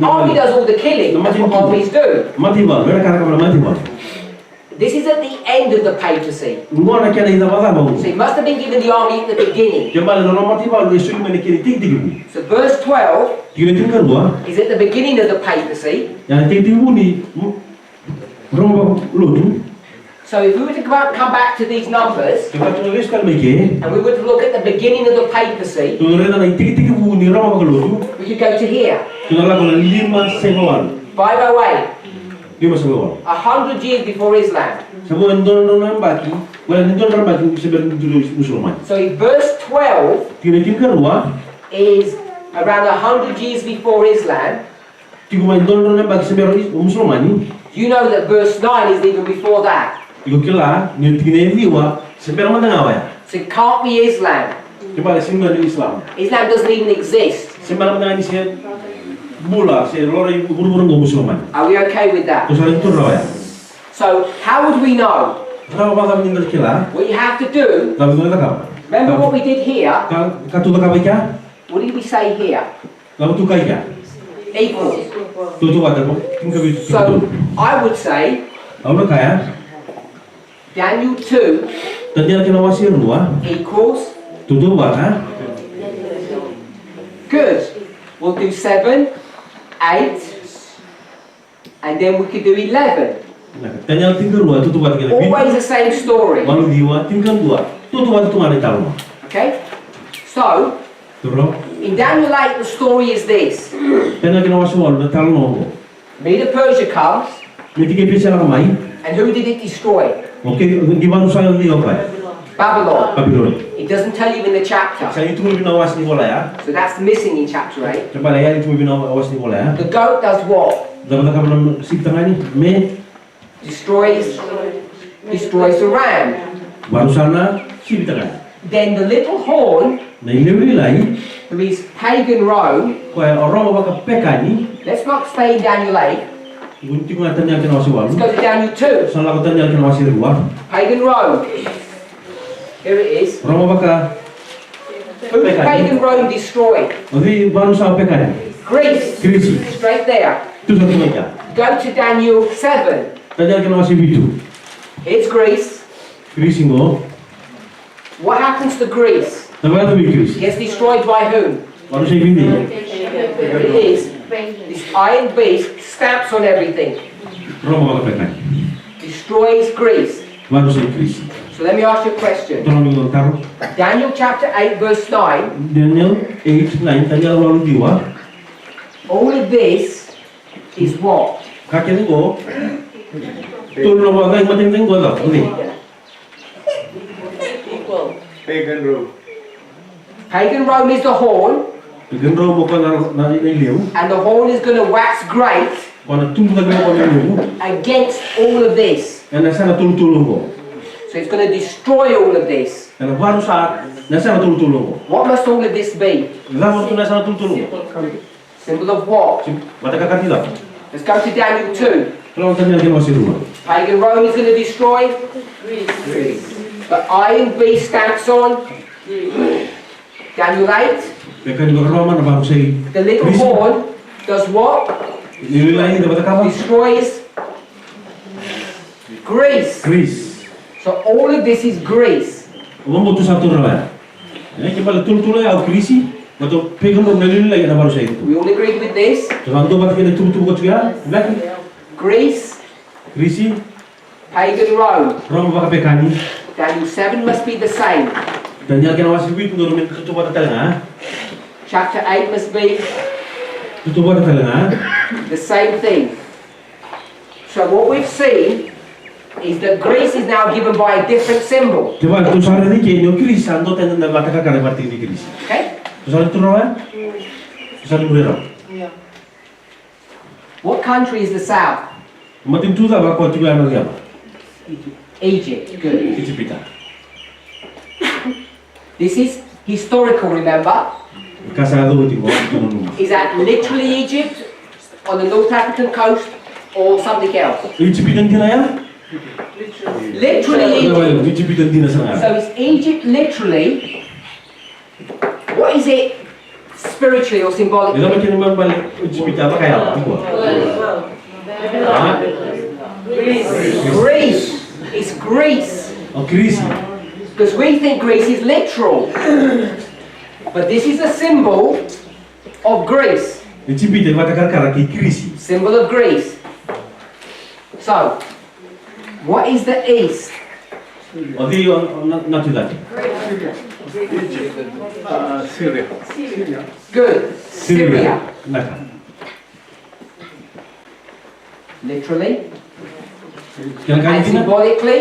The army does all the killing. That's what armies do. Mati ba, mera ka mati ba. This is at the end of the papacy. Ngona ke na ida bala ba. So he must have been given the army at the beginning. Yang bale no mati balu soli mani ke ni tiki. So verse 12 Tinitin kanwa. is at the beginning of the papacy. Yang tiki ni Roma bakaluto. So if we were to come back to these numbers, Kita tulis kan meke. and we were to look at the beginning of the papacy, Tunurena na tiki ni Roma bakaluto. we could go to here. Tunala ko na 5 sengoan. 508, 5 sengoan. 100 years before Islam. Sabu ndono baki, wala ndono baki sebenarnya dulu Musliman. So in verse 12 Tinitin kanwa. is around 100 years before Islam. Tigo man ndono baki sebenarnya Musliman. You know that verse 9 is even before that. Tigo kila ni tingene liwa sebenarnya ngawa ya. So it can't be Islam. Kembali singa di Islam. Islam doesn't even exist. Sebenarnya ni saya bula, saya lori buru-buru Musliman. Are we okay with that? Terus itu rawa ya. So how would we know? Kalau bakal meninggal kila, What you have to do, lalu tu apa? remember what we did here? Katu tak apa ya? What did we say here? Lalu tu kaya. Equals. Tu ada kok. Tinggal itu. So I would say Lalu kaya. Daniel 2 Tadi kita wasir dua. equals. Tu ha? Good. We'll do 7, 8, and then we could do 11. Nah, tanya tinggal dua. Tu buat kita. Always the same story. Malu diwa tinggal dua. Tu buat tu ada tahu. Okay? So, Terus. in Daniel 8, the story is this. Tanya kita wasir dua. Tahu nopo. Medo Persia comes, Nanti kita bisa ramai. and who did it destroy? Okay, gimana saya lihat apa? Babylon. Babylon. It doesn't tell you in the chapter. Sa itu mo binawas ni wala ya. So that's missing in chapter 8. Coba lah ya itu mo binawas ni wala ya. The goat does what? Dapat ka belum sip tangani me Destroys the ram. baru sana sip tangani. Then the little horn, Na ilewli lai who is pagan Rome. ko orang baka pekani Let's not stay in Daniel 8. gunti ko natanya kan wasi walu. Let's go to Daniel 2. Sana ko tanya kan wasi ruwa. Pagan Rome. Here it is. Orang baka Who did pagan Rome destroy? odi baru sa pekani. Greece. Krisi. Straight there. Tu satu meja. Go to Daniel 7. Tanya kan wasi bitu. It's Greece. Krisi ngo. What happens to Greece? Dapat tu Krisi. Gets destroyed by whom? Baru saya bindi. Here it is. This iron beast stamps on everything. Orang baka pekani. Destroys Greece. Baru saya Krisi. So let me ask you a question. Tolong minum taruh. Daniel chapter 8 verse 9. Daniel 8:9 tanya lalu diwa. All of this is what? Kakek ko. Tulong mo agay matinding ko daw. Ini. Pagan Rome. Pagan Rome is the horn, Gendro mo ko na iliw. and the horn is going to wax great Kung tumbo na ko iliw. against all of this. Nasa na tulong ko. So it's going to destroy all of this. Ano baru saat nasa na tulong ko. What must all of this be? Lawan tu nasa na tulong ko. Symbol of what? Mata kakak tidak. Let's go to Daniel 2. Kalau tanya dia masih rumah. Pagan Rome is going to destroy Greece. The iron beast stamps on Daniel 8. Mereka juga Roma na baru saya. The little horn does what? Nilai dapat apa? Destroys Greece. Greece. So all of this is Greece. Umum butuh satu rawa. Ini kita tulung ya Greece. Betul pegang dong nilai na baru saya itu. We all agree with this? Tuhan tu baru kita tulung ko juga. Lagi. Greece, Greece. pagan Rome. Roma baka pekani. Daniel 7 must be the same. Daniel kena masih wit menurut tutup pada telinga. Chapter 8 must be Tutup pada telinga. the same thing. So what we've seen is that Greece is now given by a different symbol. Coba tu sare ni kenyo Greece ando tenda na bata kakak berarti di Greece. Okay? Tu sare tu rawa. Tu sare murera. What country is the south? Matin tu dah bakal juga anu dia. Egypt. Good. Egypt. This is historical, remember? Kasado ti ko tu. Is that literally Egypt on the North African coast or something else? Egypt din ya? Literally Egypt. Egypt din sa So is Egypt literally, what is it spiritually or symbolically? Ila macam mana balik Egypt apa kaya apa ko? Greece. It's Greece. Oh Greece. Because we think Greece is literal. But this is a symbol of Greece. Egypt din bata kakak ki Greece. Symbol of Greece. So, what is the east? Odi not tu lagi. Syria. Good. Syria. Nak. Literally. Kena kali And kita. symbolically.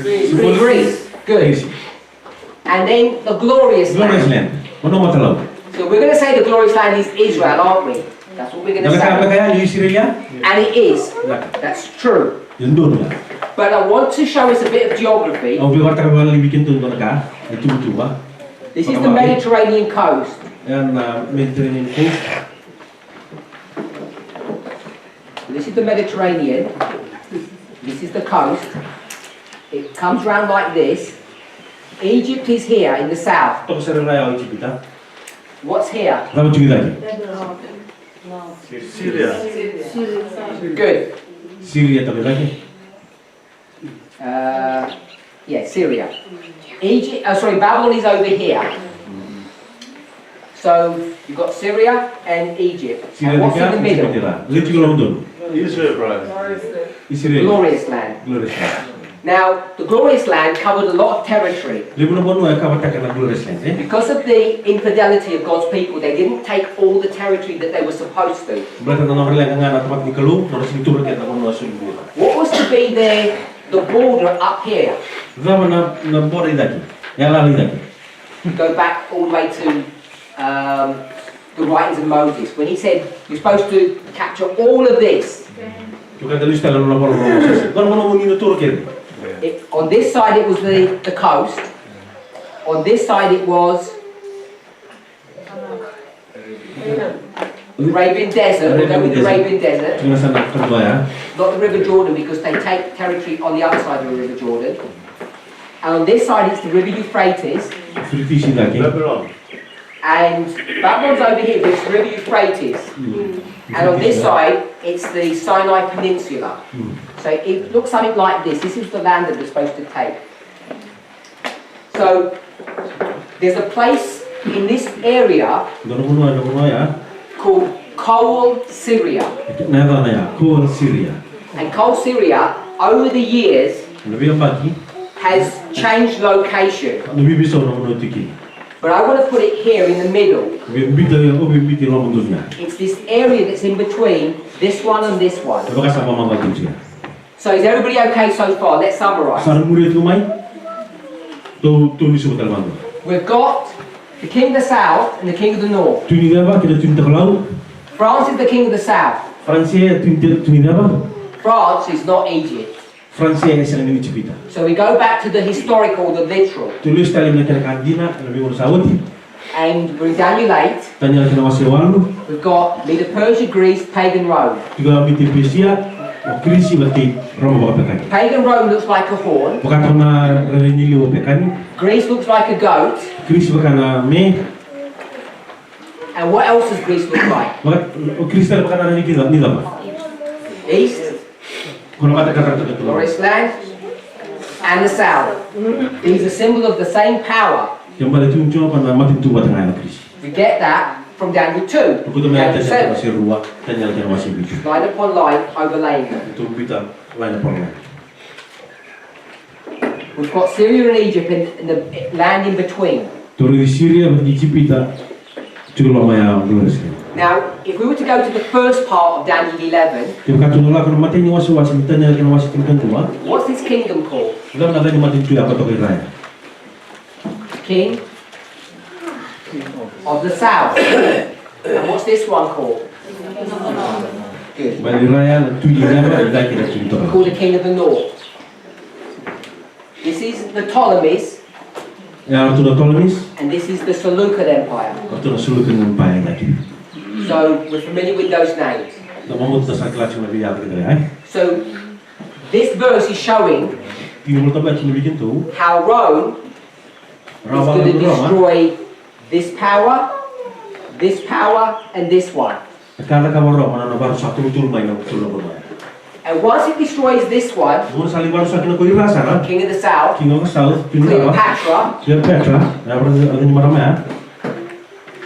Greece. Good. Greece. And then the glorious Glorious land. land. Ano matalaw? So we're going to say the glorious land is Israel, aren't we? That's what we're going to Nakaka say. kaya yung Israel? And it is. Nak. That's true. Yun doon lang. But I want to show us a bit of geography. Ang biwar tayo wala bikin doon ka. Ito ba? This is the Mediterranean coast. Yan Mediterranean coast. This is the Mediterranean. This is the coast. It comes round like this. Egypt is here in the south. Ito sa raya ang Egypt ha. What's here? Dapat juga lagi. Syria. Good. Syria tabi lagi. Yeah, Syria. Egypt. Sorry, Babylon is over here. So you've got Syria and Egypt. Syria And what's in the tiga, Egypt middle? tira. Lihat juga doon. Israel, brother. Israel. Glorious land. Glorious land. Now, the glorious land covered a lot of territory. Lihat na bono ay kawatak na glorious land. Because of the infidelity of God's people, they didn't take all the territory that they were supposed to. Berarti na nomor lang nga na tempat ni kalu, harus itu berarti na bono asul. What was to be their the border up here. Zama na border daqui. Ela ali daqui. Go back all the way to the writings of Moses, when he said you're supposed to capture all of this. On this side it was the coast. On this side it was the Arabian Desert. We'll go with the Arabian Desert. Not the River Jordan, because they take territory on the other side of the River Jordan. And on this side it's the River Euphrates. Babylon. And Babylon's over here, but it's the River Euphrates. And on this side, it's the Sinai Peninsula. So it looks something like this. This is the land that we're supposed to take. So there's a place in this area called Coal Syria. And Coal Syria, over the years, has changed location. But I want to put it here in the middle. It's this area that's in between this one and this one. So is everybody okay so far? Let's summarize. We've got the king of the south and the king of the north. France is the king of the south. France is not Egypt. So we go back to the historical, the literal. And we're in Daniel 8. We've got Medo Persia, Greece, pagan Rome. Pagan Rome looks like a horn. Greece looks like a goat. And what else does Greece look like? East, glorious land, and the south. These are symbols of the same power. We get that from Daniel 2, Daniel 7. Line upon line, overlaying them. We've got Syria and Egypt and the land in between. Now, if we were to go to the first part of Daniel 11, what's this kingdom called? King of the south. And what's this one called? Good. Called the king of the north. This is the Ptolemies. And this is the Seleucid Empire. So we're familiar with those names. So this verse is showing how Rome is going to destroy this power, and this one. And once it destroys this one, king of the south, Cleopatra,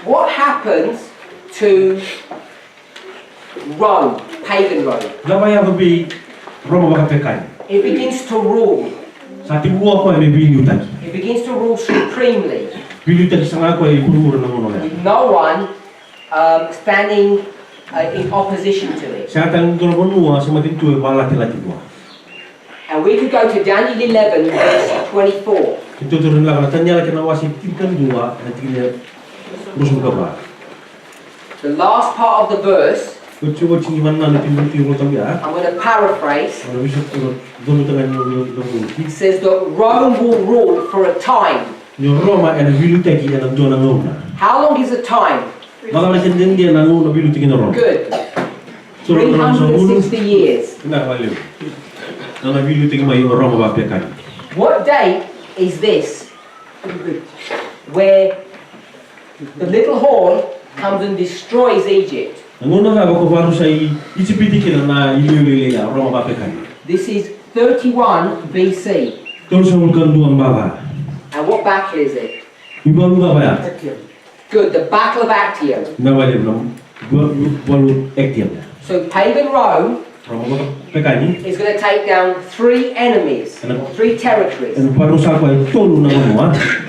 what happens to Rome, pagan Rome? It begins to rule. It begins to rule supremely. With no one standing in opposition to it. And we could go to Daniel 11, verse 24. The last part of the verse, I'm going to paraphrase. It says that Rome will rule for a time. How long is a time? Good. 360 years. What date is this? Where the little horn comes and destroys Egypt. This is 31 BC. And what battle is it? Good, the Battle of Actium. So pagan Rome is going to take down 3 enemies, 3 territories. But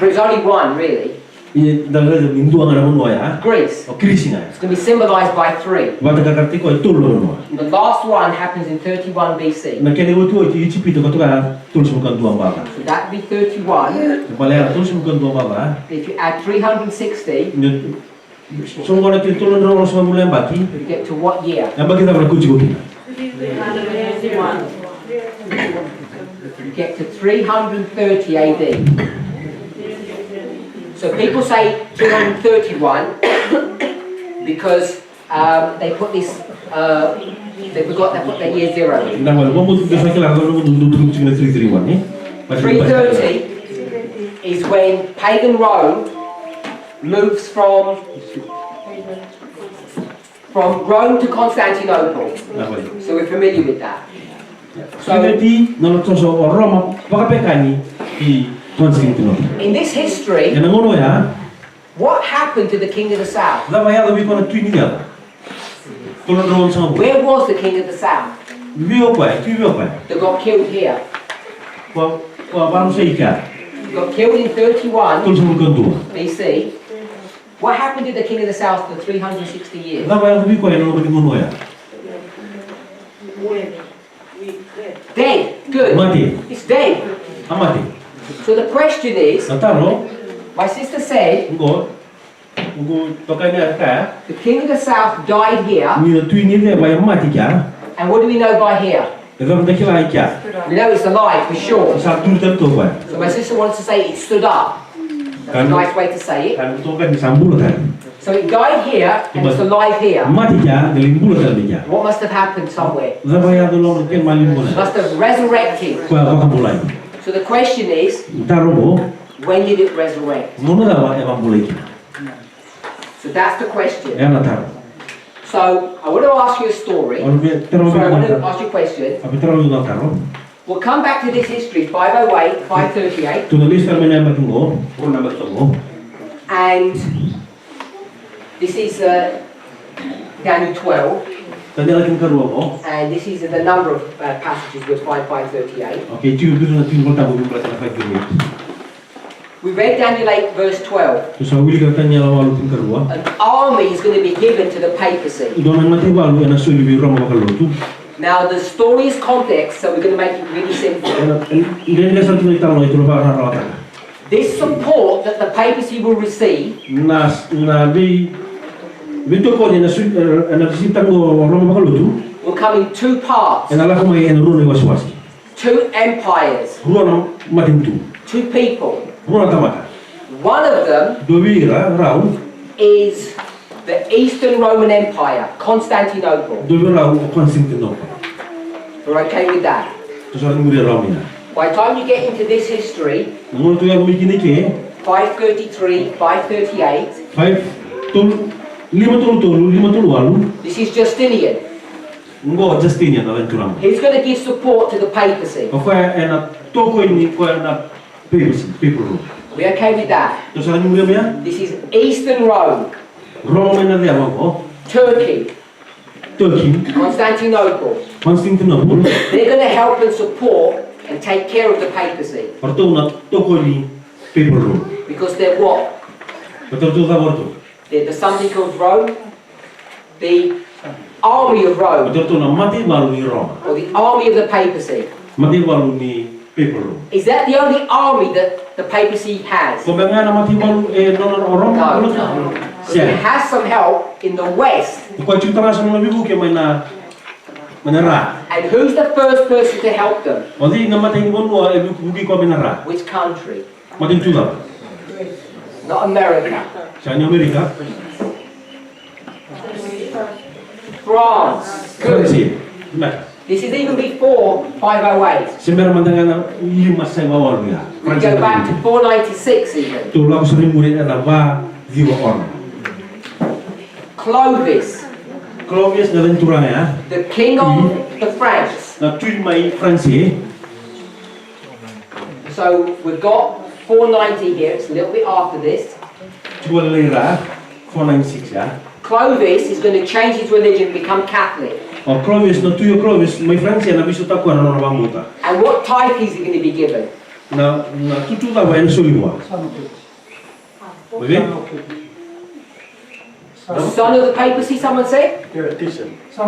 it's only one, really. dalam minggu angara menua ya. Greece. O Greece nga. It's going to be symbolized by 3. Wata kakati ko tul menua. The last one happens in 31 BC. Na kene wotu iti chipito ko tuka tul semukan dua baba. So that would be 31. Balera tul semukan dua baba. If you add 360, So ngona ti tul ndro semua mulai baki. you get to what year? Yang bagi kita berkuci kuci. You get to 330 AD. So people say 231 because they put this, they forgot they put their year 0. Nah, kalau mau tuh biasa kita kalau mau duduk cuma 331 nih. 330 is when pagan Rome moves from Rome to Constantinople. So we're familiar with that. So Jadi, kalau contoh Roma, baka pekani di Constantinople. in this history, Yang ngono ya, what happened to the king of the south? lama ya lebih kono twin ya. Tulon ron sama. Where was the king of the south? Vio apa? Vio apa? That got killed here. Wah, baru saya ikat. Got killed in 31 Tul semua kedua. BC. What happened to the king of the south for 360 years? Lama ya lebih kono yang lebih ngono ya. Dead. Good. Mati. It's dead. Amati. So the question is, Nataro, my sister said, ngo tokanya ka. the king of the south died here, Ni twin ni dia bayar mati kya. and what do we know by here? Dalam tak kira kya. We know it's alive for sure. Satu tentu kan. So my sister wants to say it stood up. That's a nice way to say it. Kan betul kan disambul kan. So it died here and it's alive here. Mati kya, delimbul kan dia. What must have happened somewhere? Zabaya dulu mungkin malim It bola. must have resurrected. Kau apa mulai? So the question is, Taro bo, when did it resurrect? mana dah apa mulai? So that's the question. Ya nataro. So I want to ask you a story. Orang dia terus Sorry, I want to nataro. ask you a question. Tapi terus nataro. We'll come back to this history, 508, 538, Tu nulis termina batungo, purna batungo. and this is Daniel 12, Tadi lagi kerua mo. and this is the number of passages with 538. Okay, tu biru nanti kita tahu berapa lama lagi. We read Daniel 8 verse 12. Tu sahuli katanya lalu pun kerua. An army is going to be given to the papacy. Donan mati balu yang asal lebih ramah kalau tu. Now the story is complex, so we're going to make it really simple. Ini dia satu kita lalu itu baru rawatan. This support that the papacy will receive Nabi Betul kau ni nasi tanggo orang bakal tu. will come in two parts, Enalah kau mai enuru ni was. two empires, Ruang matin tu. two people. Ruang tamata. One of them Dobi rau. is the Eastern Roman Empire, Constantinople. Dobi rau Constantinople. We're okay with that. Tu soal muri rau ni. By the time you get into this history, Namun tu yang begini ke 533, 538, 5 tul walu. this is Justinian. Ngo Justinian na venturam. He's going to give support to the papacy. Kau ena toko ini kau ena people. We okay with that? Tu soal muri ya. This is Eastern Rome, Rome na dia mo. Turkey, Turkey, Constantinople. Constantinople. They're going to help and support and take care of the papacy Orto na toko ini people. because they're what? Betul tu tak orto. They're the something called Rome, the army of Rome, Betul tu na mati balu ni Rome. or the army of the papacy. Mati balu ni people. Is that the only army that the papacy has? Kau bengan na mati balu nonon orang. No. So it has some help in the west. Kau cuci tangan sama lebih bukan mana menera. And who's the first person to help them? Nanti nama tadi pun bukan kau menera. Which country? Makin cuda. Not America. Siapa Amerika? France. Good. Nah, This is even before 508. sebenarnya mandangan lima saya bawah dia. We go back to 496 even. Tu lagu sering murid ada ba jiwa orang. Clovis, Clovis na ventura ya. the king of the Franks. Na tuin mai Francie. So we've got 490 here, it's a little bit after this. Jual lera 496 ya. Clovis is going to change his religion, become Catholic. Oh Clovis na tuyo Clovis mai Francie na bisu takwa na orang bangota. And what type is he going to be given? Na tutu la wa en soliwa. Okay? Son of the papacy, someone said?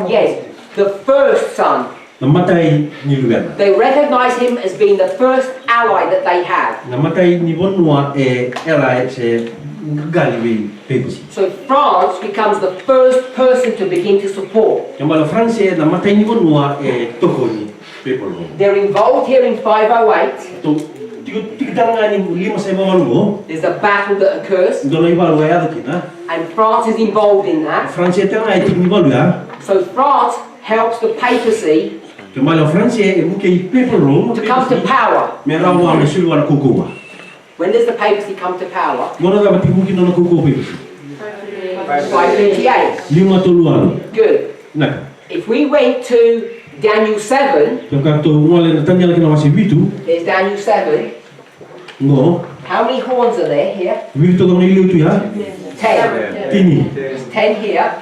Yes, the first son. Namatay ni Lugan. They recognize him as being the first ally that they have. Namatay ni Bonua ally se Galibi papacy. So France becomes the first person to begin to support. Kembali France namatay ni Bonua toko ni people. They're involved here in 508. To kita ngani lima sa mamalungo. There's a battle that occurs, Dono ibalu ya kita. and France is involved in that. France tengah itu ni balu ya. So France helps the papacy Kembali France bukan people to come to power. Merawa na siluan kukuwa. When does the papacy come to power? Ngono dapat mungkin na kukuwa papacy. 538. Lima tuluan. Good. Nah, If we went to Daniel 7, kaya to mulai natanya lagi nama si Bitu. there's Daniel 7. Ngo, How many horns are there here? Bitu kau ni liu tu ya. 10. Tini. There's 10 here.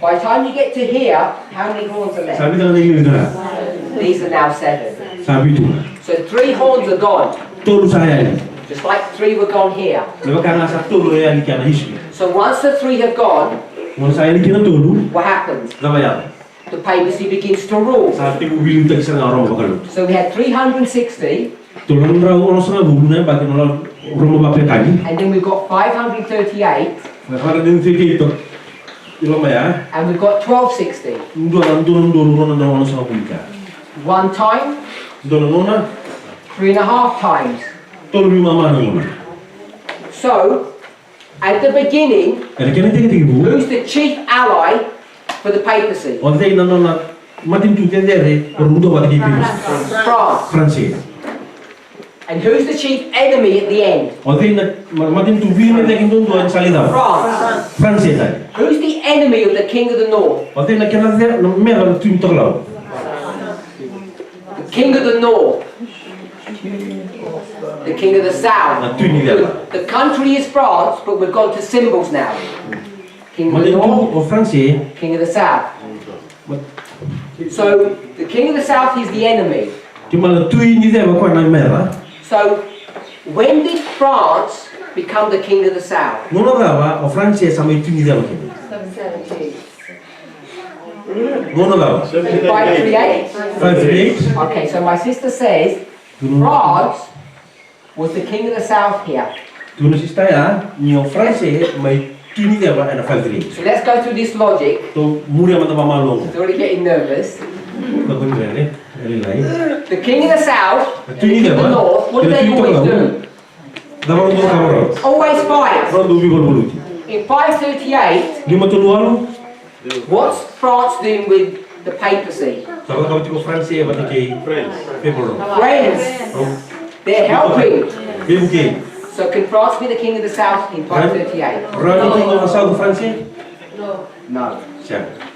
By the time you get to here, how many horns are there? Sabi tangan ni liu tu ya. These are now 7. Sabi tu. So 3 horns are gone, Tolu saya ni. just like 3 were gone here. Lepas kena satu lo ya ni kena history. So once the 3 have gone, Ngono saya ni kena tolu. what happens? Apa ya? The papacy begins to rule. Saat tu bilu tak kisah orang bakal. So we had 360, Tolong orang sana bubunya bagi orang rumah bapak kami. and then we've got 538, Kalau dia fikir itu, itu ya. and we've got 1260. Dua orang sana punya. 1 time, Dua orang 3.5 times. tolu lima mana orang. So, at the beginning, Ada kena tiga bu. who's the chief ally for the papacy? Orang yang nana matin tu dia deh orang muda buat hidup. France. Francis. And who's the chief enemy at the end? Orang yang matin tu vini dia kena tuan salin dah. France. Francis tadi. Who's the enemy of the king of the north? Orang yang kena dia merah tu terlalu. The king of the north. The king of the south. Tu ni dia. The country is France, but we've gone to symbols now. King of the Matin tu north, orang Francis. king of the south. So, the king of the south is the enemy. Cuma tu ini dia bukan nama merah. So, when did France become the king of the south? Ngono apa? Orang Francis sama itu ni dia bukan. Ngono apa? 538? 538. Okay, so my sister says France was the king of the south here. Tuno si saya, ni orang Francis mai tu ni dia bukan 538. So let's go through this logic. To muria mata mamalong. It's already getting nervous. Kau pun ni, lain. The king of the south and the king of the north, what do they always do? Dapat untuk kamera. Always fight. Orang dua people bulu. In 538, Lima tuluan. what's France doing with the papacy? Sahabat kau tengok Francis apa tak people. Friends. They're helping. Dia bukan. So can France be the king of the south in 538? Orang itu orang asal Francis. No. Siapa?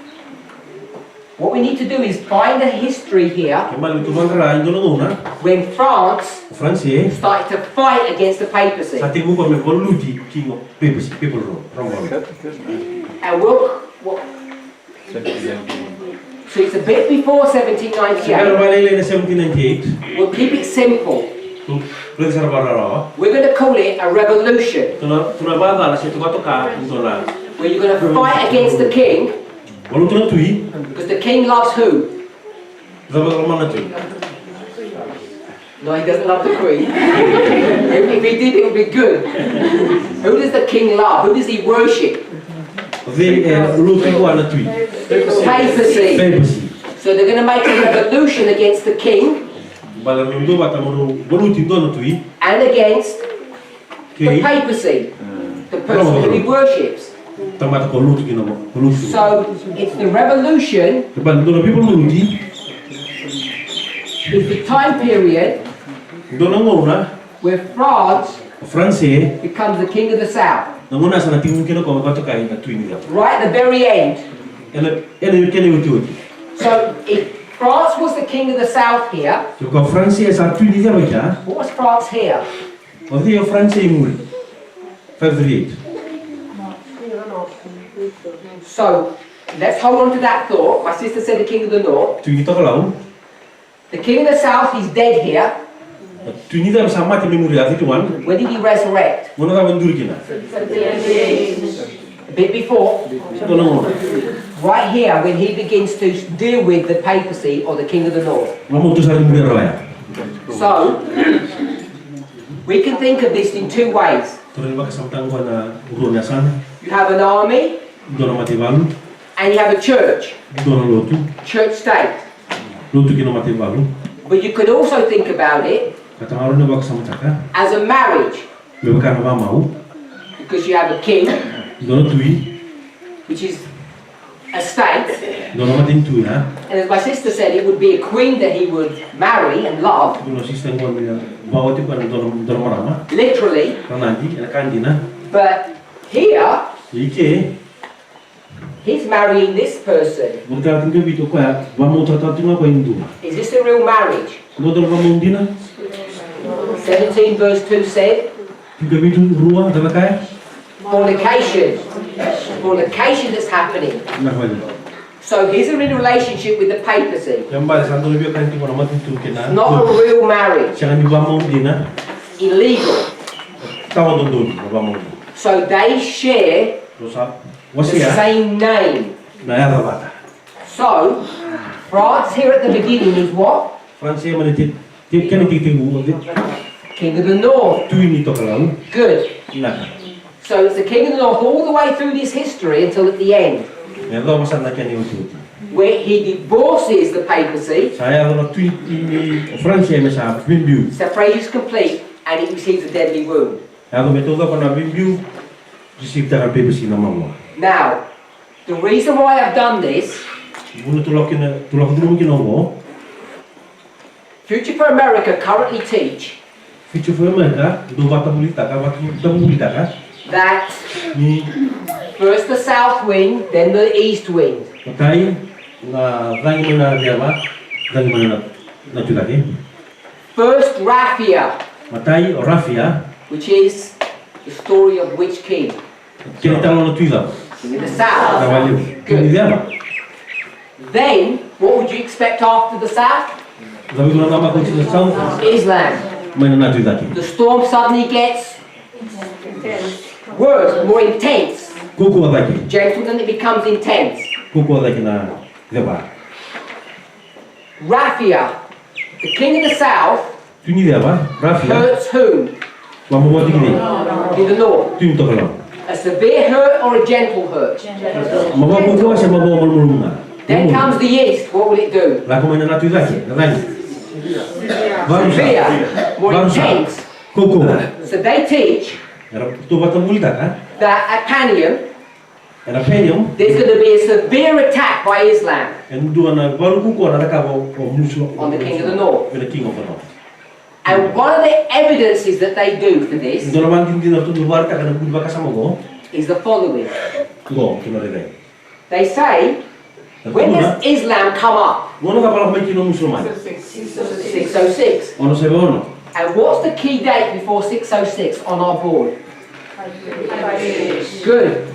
What we need to do is find a history here Kembali tu mana itu nona. when France Francis. started to fight against the papacy. Saat itu kami bolu di king of people orang bolu. And so it's a bit before Sekarang 1798. balik lagi 1798. We'll keep it simple. Tu boleh serba We're going to call it a revolution, Tuna bata lah situ kau toka itu lah. where you're going to fight against the king, Bolu tuna tui. because the king loves who? Zaman mana tu? No, he doesn't love the queen. If he did, it would be good. Who does the king love? Who does he worship? Lu tu ada tui. Papacy. Papacy. So they're going to make a revolution against the king Bala mundu bata bolu ti dono tui. and against the Okay. papacy, the person who he worships. Tamat ko lu tu kino bolu tu. So it's the revolution Bala dono people bolu ti. is the time period Dono ngona where France France becomes the king of the south. ngona sana tingu kino ko bata kai na tui ni dia. Right at the very end. Ela kene uti. So if France was the king of the south here, So ko France sa tui ni dia baca. what was France here? Odi France mul. 538. So let's hold on to that thought. My sister said the king of the north. Tui kita kalau The king of the south is dead here. Tu ni dalam sama ti memori ati tuan. When did he resurrect? Ngono ka bendur kina. A bit before. Ngono. Right here, when he begins to deal with the papacy or the king of the north. Ngomong tu sari mulia raya. So, we can think of this in two ways. Turun baka samtang ko na urun sana. You have an army Dono mati balu. and you have a church, Dono lotu. church state. Lotu kino mati balu. But you could also think about it Kata ngaron na baka samtaka. as a marriage, Bebaka na ba mau. because you have a king, Dono tui. which is a state, Dono mati tui ha. and as my sister said, it would be a queen that he would marry and love, Dono sistem ko niya. Bawa ti ko na dono marama. literally. Kanandi na kandina. But here, Ike. he's marrying this person. Bukan tinggal bitu ko ya. Bamu tata tinga ko Hindu. Is this a real marriage? Dono bamu dina. 17 verse 2 said, Tinggal bitu ruang dalam kaya. fornication. Fornication that's happening. Nak balik. So he's in a relationship with the papacy. Yang balik satu lebih kan tinggal nama tu kena. Not a real marriage. Jangan juga mau dina. Illegal. Tahu dulu bamu. So they share Dosa. the Wasia. same name. Naya bata. So, France here at the beginning is what? Fransia menitip. Tip kena tipu. King of the North. Tu ini to kalau. Good. Nak. So it's the King of the North all the way through this history until at the end, Yang tahu masa nak kena itu. where he divorces the papacy, Saya kalau tu ini Fransia masa bimbiu. separation is complete, and he receives a deadly wound. Yang betul tak pernah bimbiu. Disiptakan bebas nama mo. Now, the reason why I've done this, Bulu tulak dulu mungkin mo. Future for America currently teach Fichu foi mereka, do bata bulita ka, bata bulita ka. that Ni first the south wind, then the east wind. matai na rangi mana dia ba? Rangi mana na tulaki. First Raphia, Matai o Rafia, which is the story of which king? kini talo na tuila. King of the south. Na valeu. Kini dia ba? Then, what would you expect after the south? Dawi ko na nama ko sa sound. Islam. Mana na tulaki. The storm suddenly gets worse, more intense. Kuku ataki. Gentle, then it becomes intense. Kuku ataki na dia ba? Raphia, the king of the south, Tuni dia ba? Rafia. hurts whom? Mamu buat ini. In the north. Tuni to kalau. A severe hurt or a gentle hurt? Mamu kuku sa mamu malmulunga. Then comes the east, what will it do? Laku mana na tulaki. Rangi. Severe, more Barusa. intense. Kuku. So they teach Tu bata bulita ka. that at Panium, Era penium. there's going to be a severe attack by Islam And do na baru kuku na nakabo o musuh. on the king of the north. The king of the north. And one of the evidences that they do for this Dono man din na tu luar ka na budba ka sama go. is the following. Go kino re. They say, when does Islam come up? Mono ka pala may kino musulman. 606. Ono se ono. And what's the key date before 606 on our board? Good.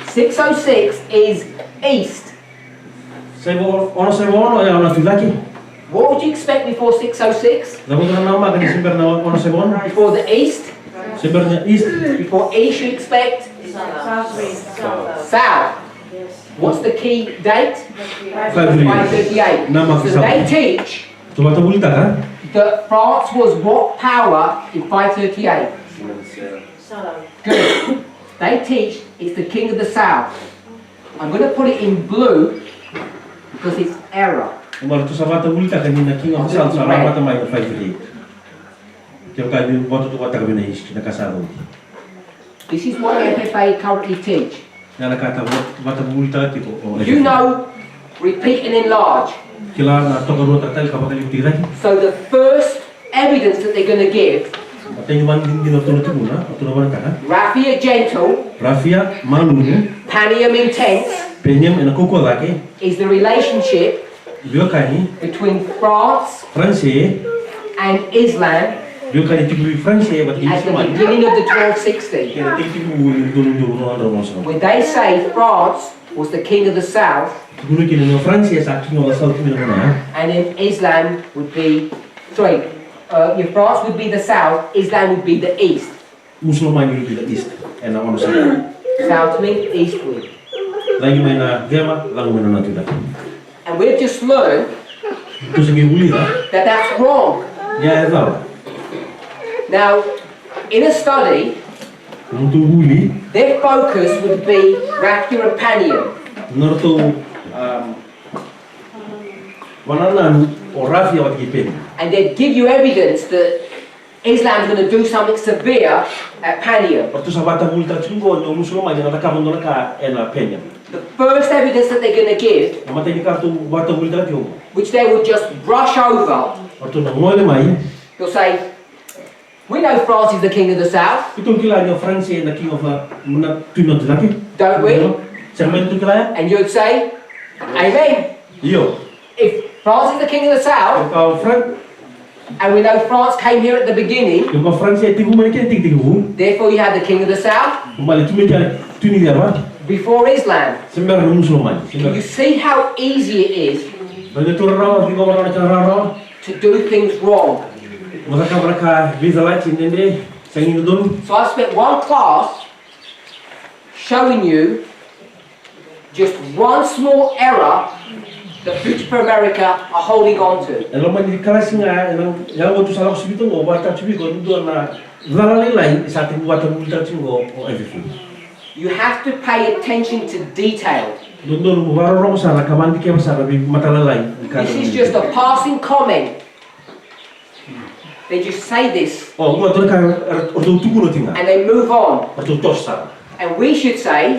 606 is east. Ono se ono ya ono tulaki. What would you expect before 606? Dapat na nama kan simper na ono se ono. Before the east? Simpernya east. Before east you expect? South. What's the key date? 538. Nama So kisah. they teach Tu bata bulita ka. that France was what power in 538? Good. They teach it's the king of the south. I'm going to put it in blue because it's error. Umar tu sa bata bulita ka ni na king of south sa bata mai 538. Kaya ka ni bata tu bata ka na iski na kasado. This is what FFA currently teach. Na nakata bata bulita tipo. You know, repeat and enlarge. Kila na to garo tatal ka bakal tira. So the first evidence that they're going to give, Atay man din to tu muna, to na ka. Raphia gentle, Rafia malunu, Panium intense, penyam ena kuku laki, is the relationship biokani, between France France, and Islam biokani tipu France but at the Islam. beginning of the 1260. Kaya tipu dulu ano mo. When they say France was the king of the south, Guru kini no France sa king of the south ni na. and then Islam would be 3. Your France would be the south, Islam would be the east. Musulman will be the east. And I want to say, South wind, east wind. lagi may na dema, lagi may na natida. And we've just learned Ito sige uli na, that that's wrong. ya ezawa. Now, in a study, Nung tu uli, their focus would be Rakia and Panium. norto wananan o rafi awat kipen. And they'd give you evidence that Islam's going to do something severe at Panium. Orto sa bata multa chungo no musulman na nakabon na ka ena penya. The first evidence that they're going to give, Namatay ni kartu bata multa chungo. which they would just brush over, Orto na ngole mai, they'll say, we know France is the king of the south, itong kila niyo France na king of muna tunod laki. don't we? Sermen tu kila? And you'd say, amen. Yo. If France is the king of the south, Yung France, and we know France came here at the beginning, yung France tigu man ken tigu. therefore you had the king of the south Kumali tumi ka tuni dia ba? before Islam. Sember no musulman. Can you Sember. see how easy it is Bagi tu rawa di ko na rawa. to do things wrong? Maka mereka visa lah cindende sangin dulu. So I spent one class showing you just one small error that Future for America are holding on to. Kalau mandi kelas nga, yang waktu salah sebito ngo, bata sebito itu na zalali lain saat itu waktu multa cingo o everything. You have to pay attention to detail. Dulu baru orang salah kamandi kaya salah bi mata lain. This is just a passing comment. They just say this Oh, gua tu kan ordo tuku no tinga. and they move on. Ordo tos salah. And we should say,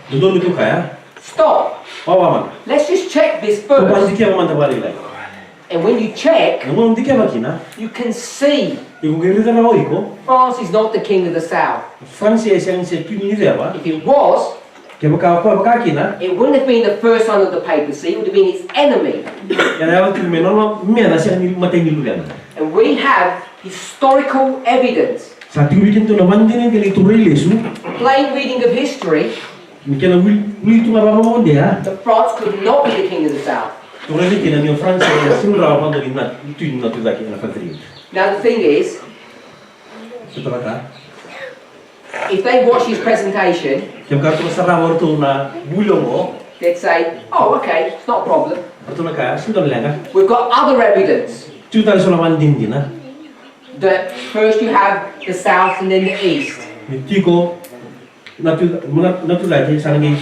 Dulu itu kaya. stop. Oh, man. Let's just check this Kau first. kaya manta balik lain. And when you check, Namun dikaya makina. you can see Ibu kiri tanah iko. France is not the king of the south. France yang se pini dia ba? If it was, Kaya baka apa kina? it wouldn't have been the first son of the papacy, it would have been its enemy. Yang awal tu menolong mena sih ni mata ni lulian. And we have historical evidence, Saat itu bikin tu naman din yang itu release tu. plain reading of history, Mungkin will itu apa mau dia. that France could not be the king of the south. Tu lagi kena ni France yang semua apa dari nat itu nat tu lagi na country. Now the thing is, Betul tak? if they watch his presentation, Jam kartu sarah waktu na bulong oh. they'd say, oh okay, it's not a problem. Betul tak? Sudah lengah. We've got other evidence Tu tak selaman din din na. that first you have the south and then the east. Tiko natu lagi sana ni.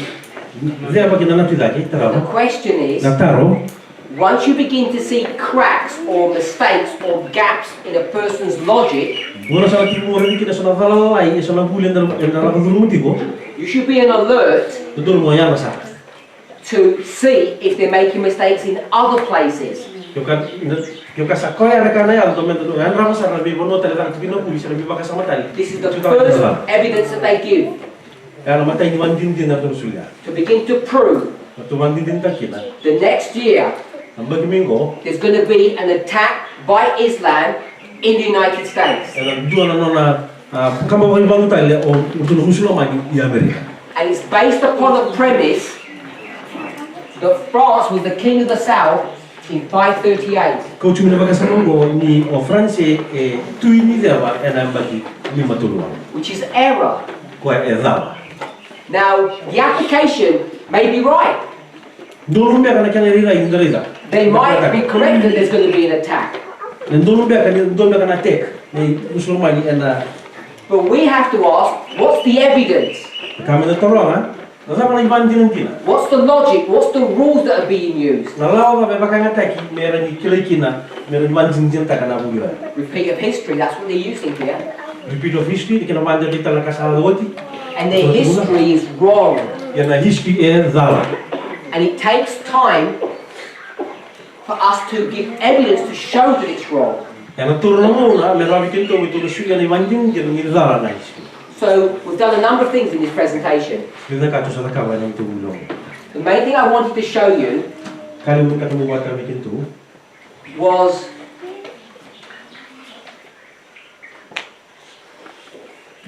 Dia apa kita natu lagi The terang. question is, Nataro. once you begin to see cracks or mistakes or gaps in a person's logic, Mula sa timur ni kita sana lalai, sana bulan dalam kedua tiko. you should be on alert Betul mo yang masa. to see if they're making mistakes in other places. Yung kasakoy ara kana ya to mento an rama sa rabi bono tele tak tino pulis rabi baka sama tali. This is the first evidence that they give Ya no matay ni wandin din na tursulya. to begin to prove To wandin din takina. the next year Ang bagmingo, there's going to be an attack by Islam in the United States. ang dua na na kama wal bago tali o tulo husulo man di Amerika. And it's based upon a premise that France was the king of the south in 538. Kau cuma baka sama go ni o France tu ini dia ba ena bagi ni matulungan. Which is error. Ko ezaba. Now, the application may be right. Dulu mbia kana kana rira indreza. They might be correct that there's going to be an attack. Dan dulu mbia kana tek ni musulman ni ena But we have to ask, what's the evidence? kami na tolong ha. Nasa pa nagibandin ng tina. What's the logic? What's the rules that are being used? Nalawa ba baka nga taki meron ni kilikina, meron man jinjin ta kana bugira. Repeat of history, that's what they're using here. Repeat of history, di kana manda di talaga sa lawati. And their history is wrong. Yan na history zala. And it takes time for us to give evidence to show that it's wrong. Yan na turun mo na, meron bikin to ito suya ni manjing yan ni zala na history. So we've done a number of things in this presentation. Kita kato sa takawan ng tumulong. The main thing I wanted to show you Kali mo katong buat kami kinto, was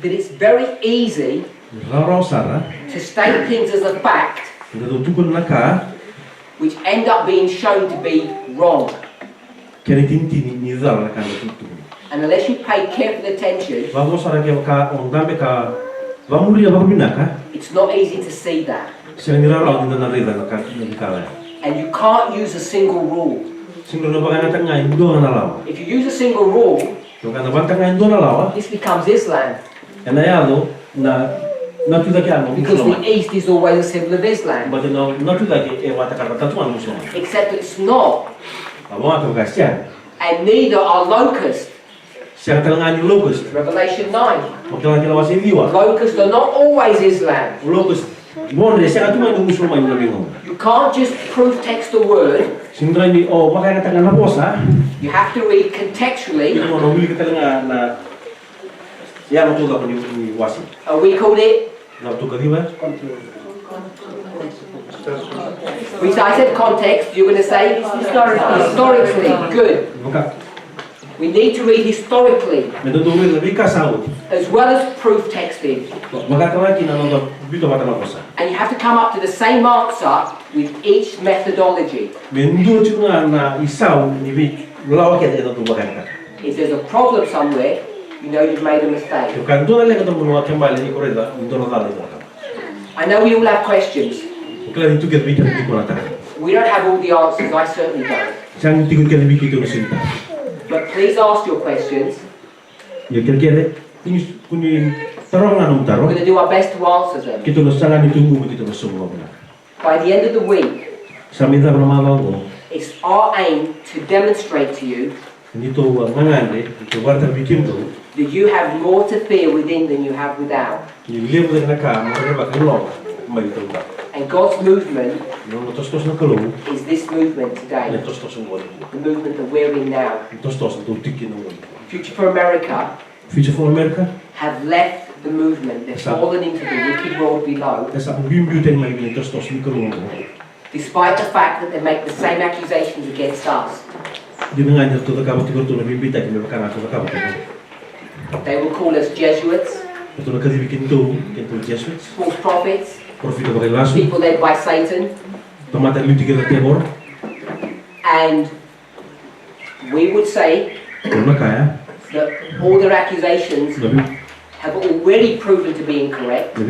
that it's very easy raraw sara, to state things as a fact natutukon na ka, which end up being shown to be wrong. kaya tintin ni zala na ka natutukon. And unless you pay careful attention, Vamos a que ka ondame ka vamos ria babinaka. it's not easy to see that. Sing niraraw din na rida na ka ni kala. And you can't use a single rule. Sing no bagana tanga indo na lawa. If you use a single rule, Yo kana bantanga indo na lawa. this becomes Islam. Enayado na tuda que ano Because the East is always a symbol of Islam. but no tuda que wata ka tatuan muslima. Except that it's not. Abo ato gastia. And neither are locusts. Siya talanga ni locust. Revelation 9. Magtala kila wasi liwa. Locusts are not always Islam. Locust. Bonre siya atuma ni muslima ni bingo. You can't just proof text the word. Sindra ni makaya tanga na posa. You have to read contextually. Ito no wili ka talanga na siya mo tuda ko ni wasi. We called it. Na tuda diba? I said context. You're going to say historically. Good. We need to read historically as well as proof texting. And you have to come up to the same answer with each methodology. If there's a problem somewhere, you know you've made a mistake. I know we all have questions. We don't have all the answers, I certainly don't. But please ask your questions. We're going to do our best to answer them. By the end of the week, it's our aim to demonstrate to you that you have more to fear within than you have without. And God's movement is this movement today. The movement that we're in now. Future for America have left the movement. They've fallen into the wicked world below. Despite the fact that they make the same accusations against us. They will call us Jesuits, false prophets, people led by Satan. And we would say that all their accusations have already proven to be incorrect. They're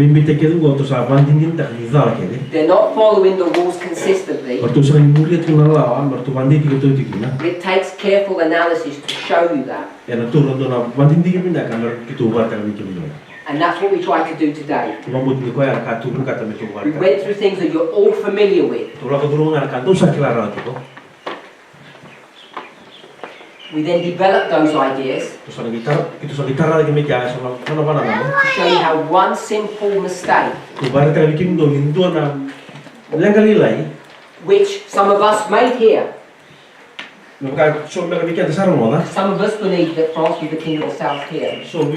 not following the rules consistently. It takes careful analysis to show you that. And that's what we try to do today. We went through things that you're all familiar with. We then developed those ideas to show you how one simple mistake, which some of us made here, some of us believe that France was the king of the south here. But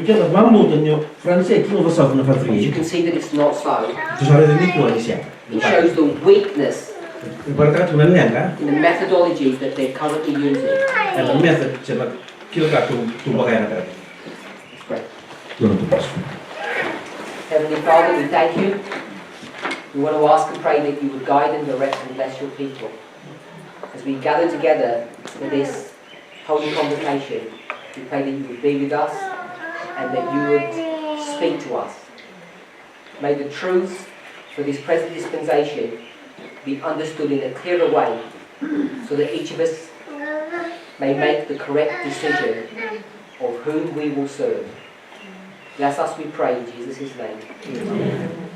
you can see that it's not so. It shows the weakness in the methodologies that they're currently using. Heavenly Father, we thank you. We want to ask and pray that you would guide and direct and bless your people. As we gather together for this holy convocation, we pray that you would be with us and that you would speak to us. May the truths for this present dispensation be understood in a clearer way so that each of us may make the correct decision of whom we will serve. Bless us, we pray, in Jesus' name. Amen.